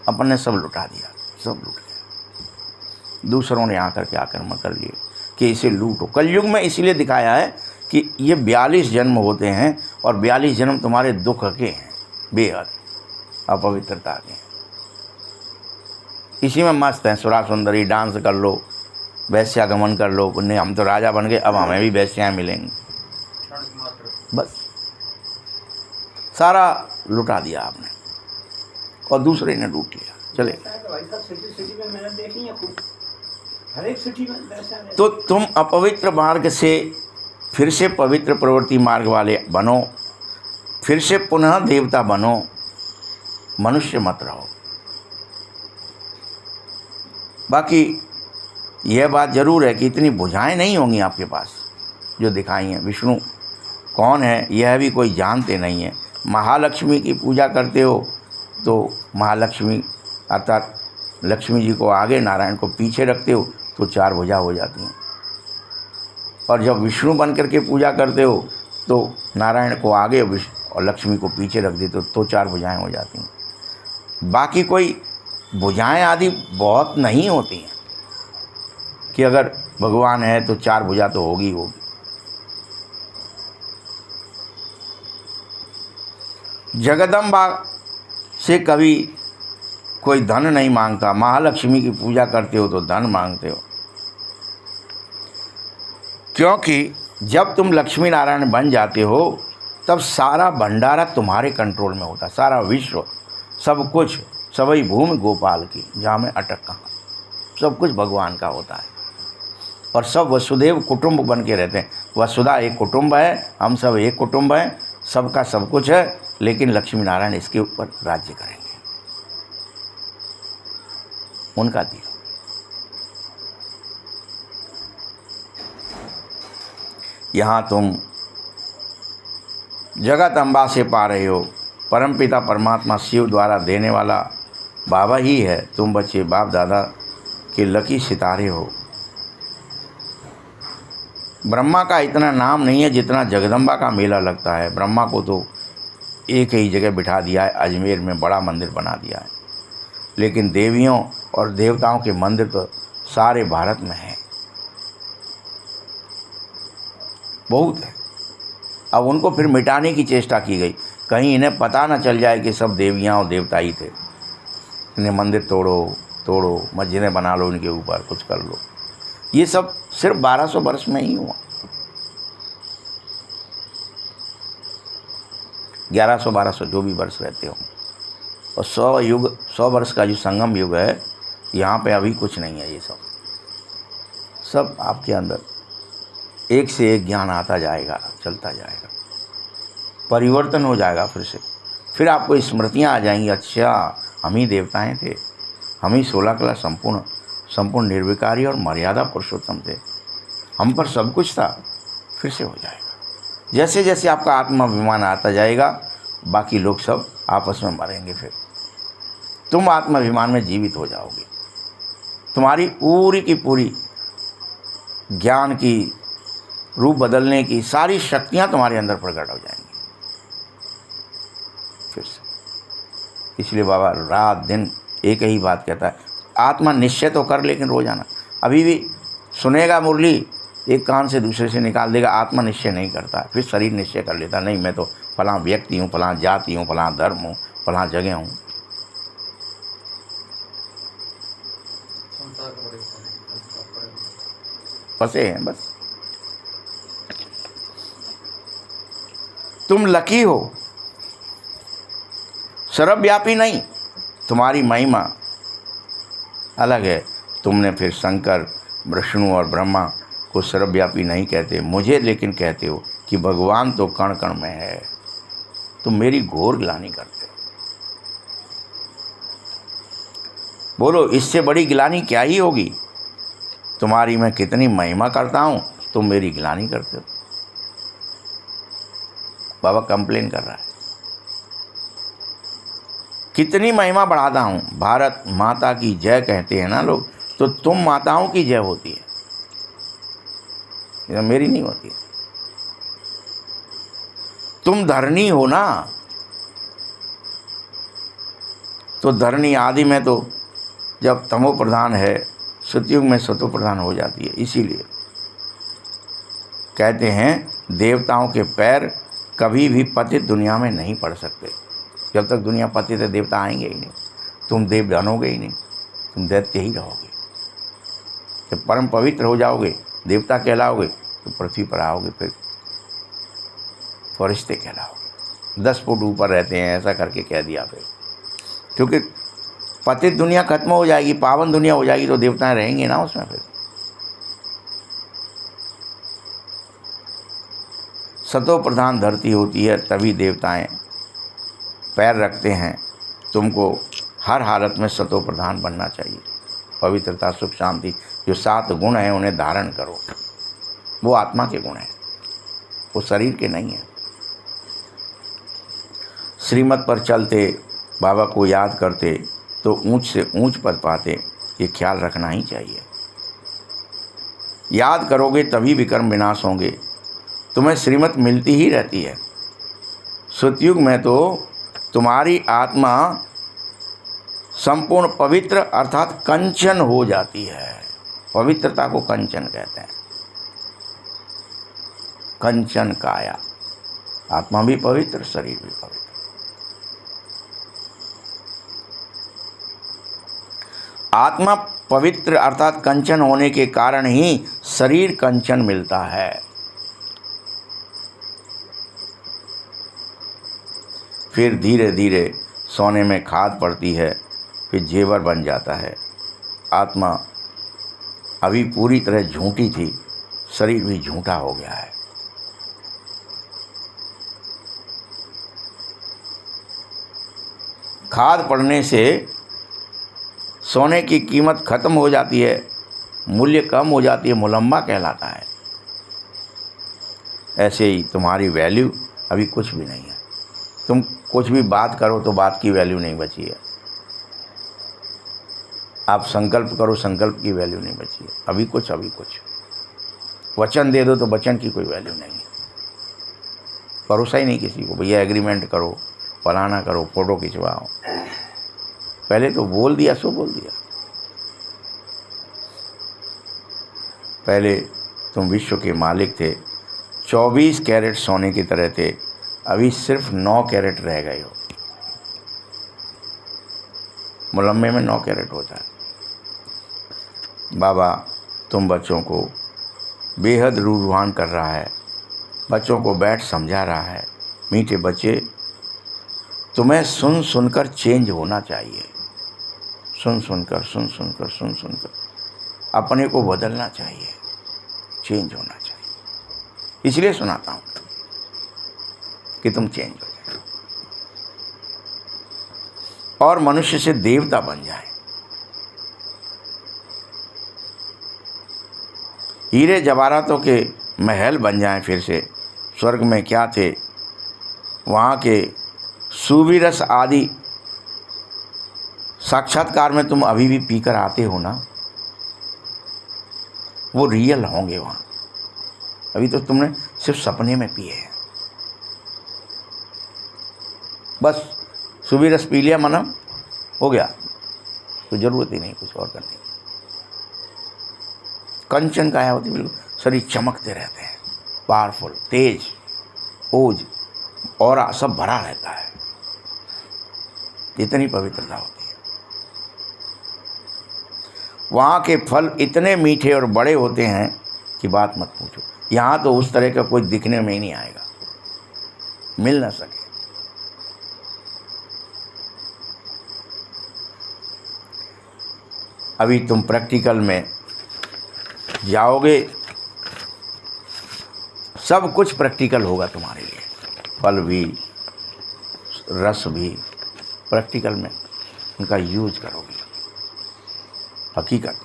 अपन ने सब लुटा दिया, सब लूट गया। दूसरों ने आकर के आक्रमण कर लिए कि इसे लूटो। कलयुग में इसीलिए दिखाया है कि ये 42 जन्म होते हैं और 42 जन्म तुम्हारे दुख के हैं, बेहद अपवित्रता के हैं। इसी में मस्त हैं, सुरा सुंदरी, डांस कर लो, वैश्यागमन कर लो। नहीं हम तो राजा बन गए, अब हमें भी वैश्याएँ मिलेंगी। बस सारा लुटा दिया आपने और दूसरे ने लूट लिया। चले भाई साहब सिटी में मैंने देखी है खूब, हर एक सिटी में वैसा है। तो तुम अपवित्र मार्ग से फिर से पवित्र प्रवृत्ति मार्ग वाले बनो, फिर से पुनः देवता बनो, मनुष्य मत रहो। बाकी यह बात जरूर है कि इतनी भुजाएं नहीं होंगी आपके पास जो दिखाई हैं। विष्णु कौन है यह भी कोई जानते नहीं है। महालक्ष्मी की पूजा करते हो तो महालक्ष्मी अर्थात लक्ष्मी जी को आगे, नारायण को पीछे रखते हो तो 4 भुजा हो जाती हैं। और जब विष्णु बन करके पूजा करते हो तो नारायण को आगे और लक्ष्मी को पीछे रख देते हो तो 4 भुजाएं हो जाती हैं। बाकी कोई भुजाएं आदि बहुत नहीं होती हैं कि अगर भगवान है तो 4 भुजा तो होगी होगी। जगदम्बा से कभी कोई धन नहीं मांगता। महालक्ष्मी की पूजा करते हो तो धन मांगते हो, क्योंकि जब तुम लक्ष्मी नारायण बन जाते हो तब सारा भंडारा तुम्हारे कंट्रोल में होता। सारा विश्व, सब कुछ, सभी भूमि गोपाल की, जहाँ में अटक कहाँ, सब कुछ भगवान का होता है। और सब वसुदेव कुटुंब बन के रहते हैं। वसुधा एक कुटुंब है, हम सब एक कुटुंब हैं, सबका सब कुछ है, लेकिन लक्ष्मी नारायण इसके ऊपर राज्य करेंगे, उनका दिया। यहाँ तुम जगत अम्बा से पा रहे हो। परमपिता परमात्मा शिव द्वारा देने वाला बाबा ही है। तुम बच्चे बाप दादा के लकी सितारे हो। ब्रह्मा का इतना नाम नहीं है जितना जगदम्बा का मेला लगता है। ब्रह्मा को तो एक ही जगह बिठा दिया है, अजमेर में बड़ा मंदिर बना दिया है, लेकिन देवियों और देवताओं के मंदिर तो सारे भारत में हैं, बहुत है। अब उनको फिर मिटाने की चेष्टा की गई, कहीं इन्हें पता न चल जाए कि सब देवियाँ और देवता ही थे। इन्हें मंदिर तोड़ो, मस्जिदें बना लो, इनके ऊपर कुछ कर लो। ये सब सिर्फ 1200 वर्ष में ही हुआ। 1100-1200 जो भी वर्ष रहते हो, और 100 वर्ष का जो संगम युग है, यहाँ पे अभी कुछ नहीं है। ये सब आपके अंदर एक से एक ज्ञान आता जाएगा, चलता जाएगा, परिवर्तन हो जाएगा। फिर आपको स्मृतियाँ आ जाएंगी, अच्छा हम ही देवताएँ थे, हम ही 16 कला संपूर्ण निर्विकारी और मर्यादा पुरुषोत्तम थे, हम पर सब कुछ था। फिर से हो जाएगा। जैसे जैसे आपका आत्माभिमान आता जाएगा, बाकी लोग सब आपस में मरेंगे, फिर तुम आत्माभिमान में जीवित हो जाओगे। तुम्हारी पूरी की पूरी ज्ञान की, रूप बदलने की सारी शक्तियाँ तुम्हारे अंदर प्रकट हो जाएंगी फिर से। इसलिए बाबा रात दिन एक ही बात कहता है, आत्मा निश्चय तो कर, लेकिन रोजाना। अभी भी सुनेगा मुरली, एक कान से दूसरे से निकाल देगा, आत्मा निश्चय नहीं करता। फिर शरीर निश्चय कर लेता, नहीं मैं तो फलां व्यक्ति हूँ, फलां जाति हूँ, फलां धर्म हूँ, फलां जगह हूँ। फंसे हैं बस। तुम लकी हो, सर्वव्यापी नहीं, तुम्हारी महिमा अलग है। तुमने फिर शंकर, विष्णु और ब्रह्मा को सर्वव्यापी नहीं कहते, मुझे लेकिन कहते हो कि भगवान तो कण कण में है। तुम मेरी घोर गिलानी करते हो। बोलो, इससे बड़ी गिलानी क्या ही होगी? तुम्हारी मैं कितनी महिमा करता हूँ, तुम मेरी गिलानी करते हो। बाबा कंप्लेन कर रहा है, कितनी महिमा बढ़ाता हूँ। भारत माता की जय कहते हैं ना लोग, तो तुम माताओं की जय होती है, ये मेरी नहीं होती है। तुम धरनी हो ना, तो धरनी आदि में तो जब तमो प्रधान है, सतयुग में सतो प्रधान हो जाती है। इसीलिए कहते हैं देवताओं के पैर कभी भी पतित दुनिया में नहीं पड़ सकते। जब तक दुनिया पतित है, देवता आएंगे ही नहीं, तुम देव बनोगे ही नहीं, तुम दैत्य ही रहोगे। जब परम पवित्र हो जाओगे, देवता कहलाओगे, तो पृथ्वी पर आओगे, फिर फरिश्ते कहलाओगे। 10 फुट ऊपर रहते हैं, ऐसा करके कह दिया फिर। क्योंकि पतित दुनिया खत्म हो जाएगी, पावन दुनिया हो जाएगी, तो देवताएं रहेंगे ना उसमें। फिर सतो प्रधान धरती होती है, तभी देवताएं पैर रखते हैं। तुमको हर हालत में सतो प्रधान बनना चाहिए। पवित्रता, सुख, शांति, जो 7 गुण हैं उन्हें धारण करो। वो आत्मा के गुण हैं, वो शरीर के नहीं हैं। श्रीमत पर चलते, बाबा को याद करते, तो ऊंच से ऊंच पद पाते, ये ख्याल रखना ही चाहिए। याद करोगे तभी विक्रम विनाश होंगे। तुम्हें श्रीमत मिलती ही रहती है। सतयुग में तो तुम्हारी आत्मा संपूर्ण पवित्र अर्थात कंचन हो जाती है। पवित्रता को कंचन कहते हैं, कंचन काया। आत्मा भी पवित्र, शरीर भी पवित्र। आत्मा पवित्र अर्थात कंचन होने के कारण ही शरीर कंचन मिलता है। फिर धीरे धीरे सोने में खाद पड़ती है, फिर जेवर बन जाता है। आत्मा अभी पूरी तरह झूठी थी, शरीर भी झूठा हो गया है। खाद पड़ने से सोने की कीमत खत्म हो जाती है, मूल्य कम हो जाती है, मुलम्मा कहलाता है। ऐसे ही तुम्हारी वैल्यू अभी कुछ भी नहीं है। तुम कुछ भी बात करो तो बात की वैल्यू नहीं बची है। आप संकल्प करो, संकल्प की वैल्यू नहीं बची है। अभी कुछ वचन दे दो तो वचन की कोई वैल्यू नहीं है। भरोसा ही नहीं किसी को, भैया एग्रीमेंट करो, फलाना करो, फोटो खिंचवाओ। पहले तो बोल दिया सो बोल दिया। पहले तुम विश्व के मालिक थे, 24 कैरेट सोने की तरह थे, अभी सिर्फ 9 कैरेट रह गए हो। मुलम्मे में 9 कैरेट होता है। बाबा तुम बच्चों को बेहद रूहान कर रहा है, बच्चों को बैठ समझा रहा है। मीठे बच्चे, तुम्हें सुन सुनकर चेंज होना चाहिए। सुन सुनकर अपने को बदलना चाहिए, चेंज होना चाहिए। इसलिए सुनाता हूँ कि तुम चेंज हो जाए और मनुष्य से देवता बन जाए। हीरे जवाहरातों के महल बन जाएं, फिर से स्वर्ग में क्या थे, वहाँ के सुविरस आदि साक्षात्कार में तुम अभी भी पीकर आते हो ना, वो रियल होंगे वहाँ। अभी तो तुमने सिर्फ सपने में पिए हैं। बस सुविरस पी लिया, मना हो गया, तो जरूरत ही नहीं कुछ और करने की। कंचन काया होती बिल्कुल, शरीर चमकते रहते हैं, पावरफुल, तेज, ओज, और सब भरा रहता है। इतनी पवित्रता होती है। वहाँ के फल इतने मीठे और बड़े होते हैं कि बात मत पूछो। यहाँ तो उस तरह का कोई दिखने में ही नहीं आएगा, मिल ना सके। अभी तुम प्रैक्टिकल में जाओगे, सब कुछ प्रैक्टिकल होगा तुम्हारे लिए, फल भी, रस भी, प्रैक्टिकल में उनका यूज करोगे, हकीकत।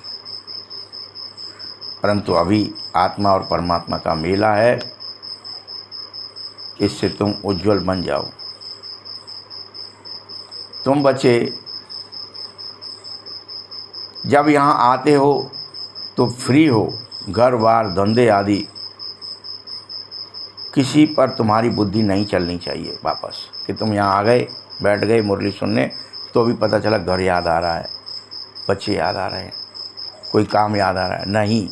परंतु अभी आत्मा और परमात्मा का मेला है, इससे तुम उज्जवल बन जाओ। तुम बच्चे जब यहाँ आते हो तो फ्री हो, घर बार धंधे आदि किसी पर तुम्हारी बुद्धि नहीं चलनी चाहिए वापस, कि तुम यहाँ आ गए, बैठ गए मुरली सुनने, तो भी पता चला घर याद आ रहा है, बच्चे याद आ रहे हैं, कोई काम याद आ रहा है। नहीं,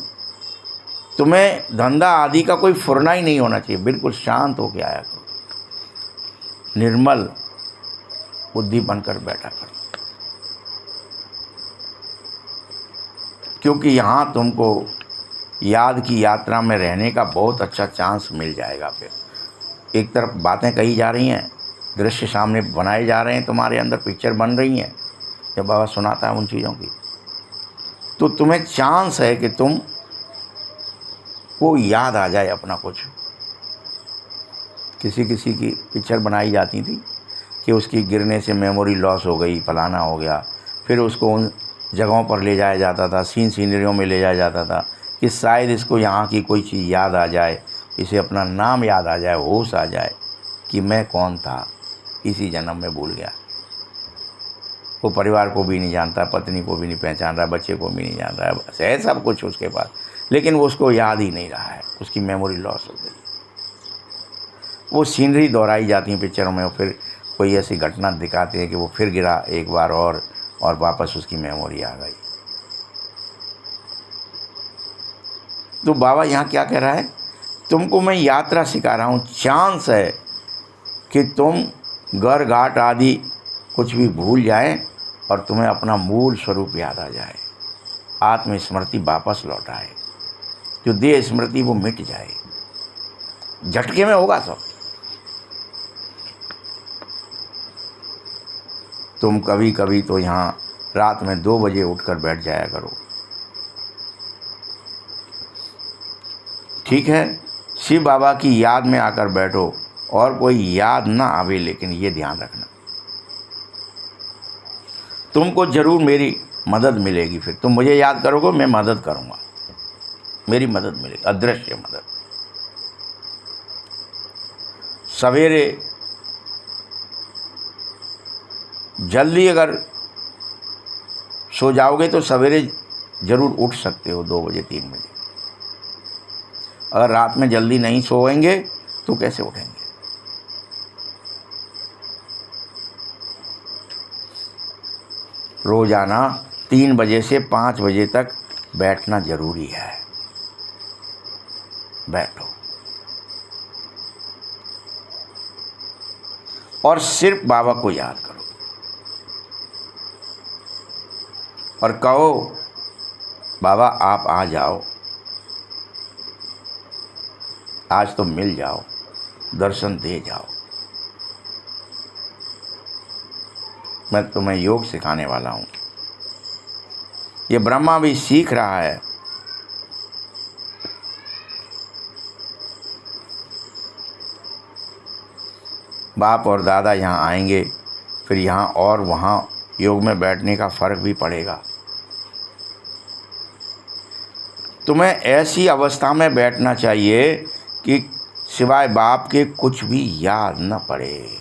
तुम्हें धंधा आदि का कोई फुरना ही नहीं होना चाहिए। बिल्कुल शांत होकर आया करो, निर्मल बुद्धि बनकर बैठा करो, क्योंकि यहाँ तुमको याद की यात्रा में रहने का बहुत अच्छा चांस मिल जाएगा। फिर एक तरफ बातें कही जा रही हैं, दृश्य सामने बनाए जा रहे हैं, तुम्हारे अंदर पिक्चर बन रही हैं, जब बाबा सुनाता है उन चीज़ों की, तो तुम्हें चांस है कि तुम को याद आ जाए अपना कुछ। किसी किसी की पिक्चर बनाई जाती थी कि उसकी गिरने से मेमोरी लॉस हो गई, फलाना हो गया, फिर उसको उन जगहों पर ले जाया जाता था, सीनरियों में ले जाया जाता था कि शायद इसको यहाँ की कोई चीज़ याद आ जाए, इसे अपना नाम याद आ जाए, होश आ जाए कि मैं कौन था, इसी जन्म में भूल गया। वो परिवार को भी नहीं जानता, पत्नी को भी नहीं पहचान रहा, बच्चे को भी नहीं जान रहा है, बस है सब कुछ उसके पास, लेकिन वो उसको याद ही नहीं रहा है, उसकी मेमोरी लॉस हो गई। वो सीनरी दोहराई जाती हैं पिक्चरों में, और फिर कोई ऐसी घटना दिखाते हैं कि वो फिर गिरा एक बार और वापस उसकी मेमोरी आ गई। तो बाबा यहाँ क्या कह रहा है, तुमको मैं यात्रा सिखा रहा हूँ, चांस है कि तुम घर घाट आदि कुछ भी भूल जाए और तुम्हें अपना मूल स्वरूप याद आ जाए, आत्मस्मृति वापस लौट आए, जो देह स्मृति वो मिट जाए, झटके में होगा सब। तुम कभी कभी तो यहाँ रात में 2 बजे उठकर बैठ जाया करो, ठीक है। शिव बाबा की याद में आकर बैठो, और कोई याद ना आवे, लेकिन ये ध्यान रखना तुमको जरूर मेरी मदद मिलेगी। फिर तुम मुझे याद करोगे, मैं मदद करूँगा, मेरी मदद मिलेगी, अदृश्य मदद। सवेरे जल्दी अगर सो जाओगे तो सवेरे ज़रूर उठ सकते हो, 2 बजे 3 बजे। अगर रात में जल्दी नहीं सोएंगे तो कैसे उठेंगे? रोज़ाना 3 बजे से 5 बजे तक बैठना ज़रूरी है। बैठो और सिर्फ बाबा को याद करो और कहो, बाबा आप आ जाओ, आज तो मिल जाओ, दर्शन दे जाओ। मैं तुम्हें योग सिखाने वाला हूँ। ये ब्रह्मा भी सीख रहा है। बाप और दादा यहाँ आएंगे, फिर यहाँ और वहाँ योग में बैठने का फ़र्क भी पड़ेगा। तुम्हें ऐसी अवस्था में बैठना चाहिए कि सिवाय बाप के कुछ भी याद न पड़े।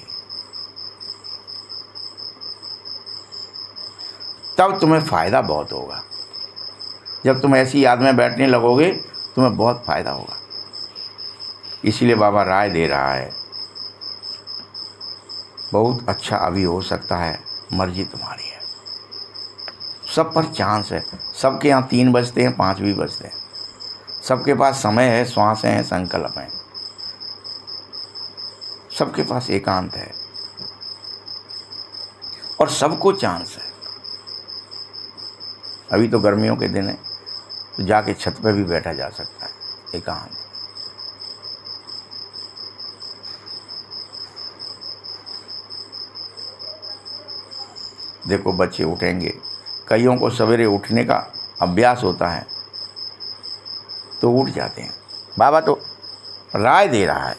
तब तुम्हें फ़ायदा बहुत होगा। जब तुम ऐसी याद में बैठने लगोगे तुम्हें बहुत फ़ायदा होगा। इसीलिए बाबा राय दे रहा है, बहुत अच्छा अभी हो सकता है, मर्जी तुम्हारी है। सब पर चांस है। सबके यहाँ 3 बजते हैं, 5 भी बजते हैं। सबके पास समय है, श्वास हैं, संकल्प हैं। सबके पास एकांत है और सबको चांस है। अभी तो गर्मियों के दिन है, तो जाके छत पे भी बैठा जा सकता है, एकांत। देखो बच्चे उठेंगे, कईयों को सवेरे उठने का अभ्यास होता है तो उठ जाते हैं। बाबा तो राय दे रहा है,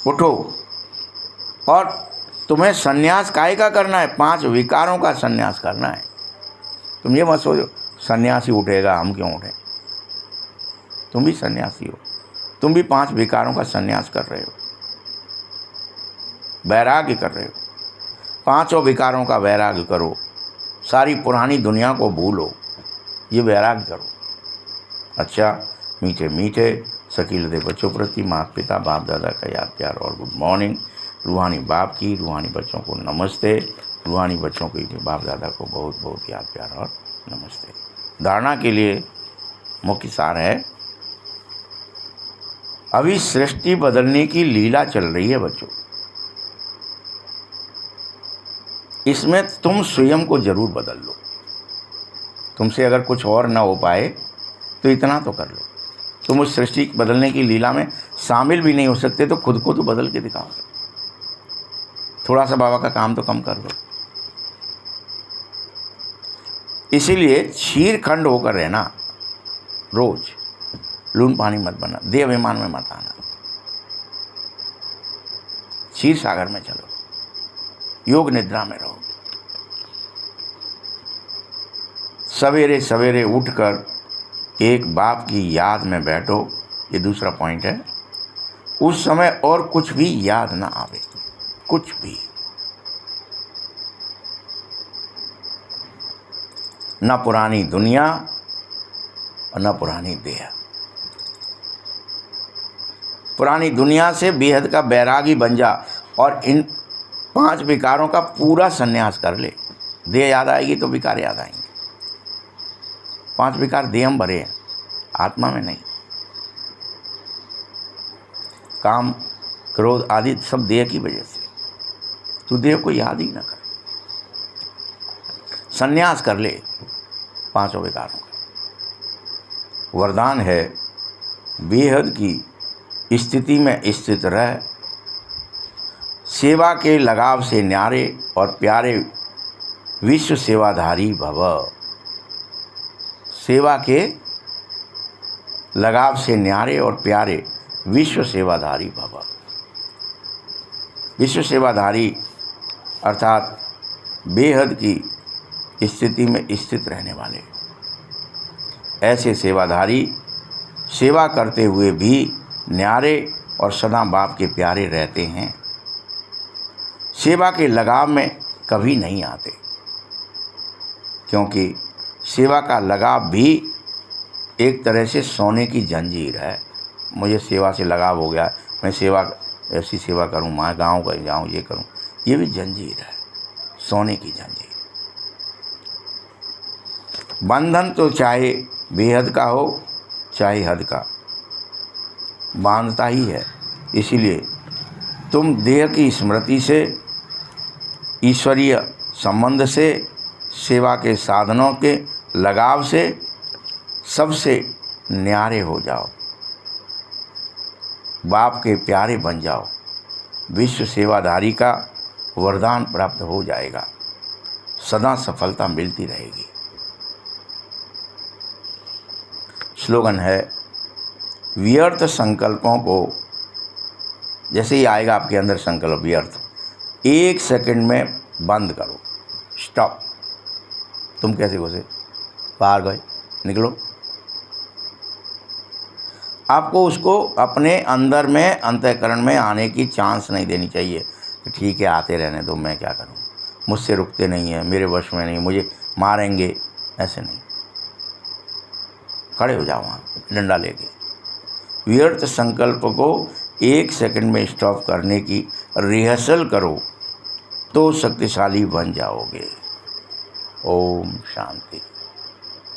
उठो। और तुम्हें सन्यास काहे का करना है? 5 विकारों का सन्यास करना है। तुम ये मत सोचो सन्यासी उठेगा, हम क्यों उठें। तुम भी सन्यासी हो, तुम भी 5 विकारों का सन्यास कर रहे हो, वैराग्य कर रहे हो। 5 विकारों का वैराग्य करो। सारी पुरानी दुनिया को भूलो, ये वैराग्य करो। अच्छा, मीठे मीठे सकीलते बच्चों प्रति माता पिता बाप दादा का याद प्यार और गुड मॉर्निंग। रूहानी बाप की, रूहानी बच्चों को नमस्ते। रूहानी बच्चों को बाप दादा को बहुत बहुत याद प्यार और नमस्ते। धारणा के लिए मुख्य सार है, अभी सृष्टि बदलने की लीला चल रही है बच्चों। इसमें तुम स्वयं को जरूर बदल लो। तुमसे अगर कुछ और ना हो पाए तो इतना तो कर लो। तुम उस सृष्टि बदलने की लीला में शामिल भी नहीं हो सकते तो खुद को तो बदल के दिखाओ। थोड़ा सा बाबा का काम तो कम कर दो। इसीलिए क्षीर खंड होकर रहना, रोज लून पानी मत बना, देह अभिमान में मत आना, क्षीर सागर में चलो, योग निद्रा में रहो। सवेरे सवेरे उठकर एक बाप की याद में बैठो, ये दूसरा पॉइंट है। उस समय और कुछ भी याद ना आवे, कुछ भी न पुरानी दुनिया और न पुरानी देह। पुरानी दुनिया से बेहद का बैरागी बन जा और इन 5 विकारों का पूरा संन्यास कर ले। देह याद आएगी तो विकार याद आएंगे। 5 विकार देह में भरे हैं, आत्मा में नहीं। काम क्रोध आदि सब देह की वजह से। तू देह को याद ही ना कर, संन्यास कर ले 5 विकारों का। वरदान है, बेहद की स्थिति में स्थित रह, सेवा के लगाव से न्यारे और प्यारे विश्व सेवाधारी भव। सेवा के लगाव से न्यारे और प्यारे विश्व सेवाधारी भव। विश्व सेवाधारी अर्थात बेहद की स्थिति में स्थित रहने वाले। ऐसे सेवाधारी सेवा करते हुए भी न्यारे और सदा बाप के प्यारे रहते हैं। सेवा के लगाव में कभी नहीं आते, क्योंकि सेवा का लगाव भी एक तरह से सोने की जंजीर है। मुझे सेवा से लगाव हो गया, मैं सेवा ऐसी सेवा करूं, मैं गाँव कहीं जाऊँ, ये करूं, ये भी जंजीर है, सोने की जंजीर। बंधन तो चाहे बेहद का हो चाहे हद का, बांधता ही है। इसीलिए तुम देह की स्मृति से, ईश्वरीय संबंध से, सेवा के साधनों के लगाव से सबसे न्यारे हो जाओ, बाप के प्यारे बन जाओ। विश्व सेवाधारी का वरदान प्राप्त हो जाएगा, सदा सफलता मिलती रहेगी। स्लोगन है, व्यर्थ संकल्पों को, जैसे ही आएगा आपके अंदर संकल्प व्यर्थ, 1 सेकंड में बंद करो, स्टॉप। तुम कैसे घुसे, बाहर गए, निकलो। आपको उसको अपने अंदर में अंतःकरण में आने की चांस नहीं देनी चाहिए कि ठीक है आते रहने दो, मैं क्या करूं, मुझसे रुकते नहीं है, मेरे वश में नहीं, मुझे मारेंगे, ऐसे नहीं। खड़े हो जाओ वहाँ डंडा लेके। व्यर्थ संकल्प को 1 सेकंड में स्टॉप करने की रिहर्सल करो तो शक्तिशाली बन जाओगे। ओम शांति।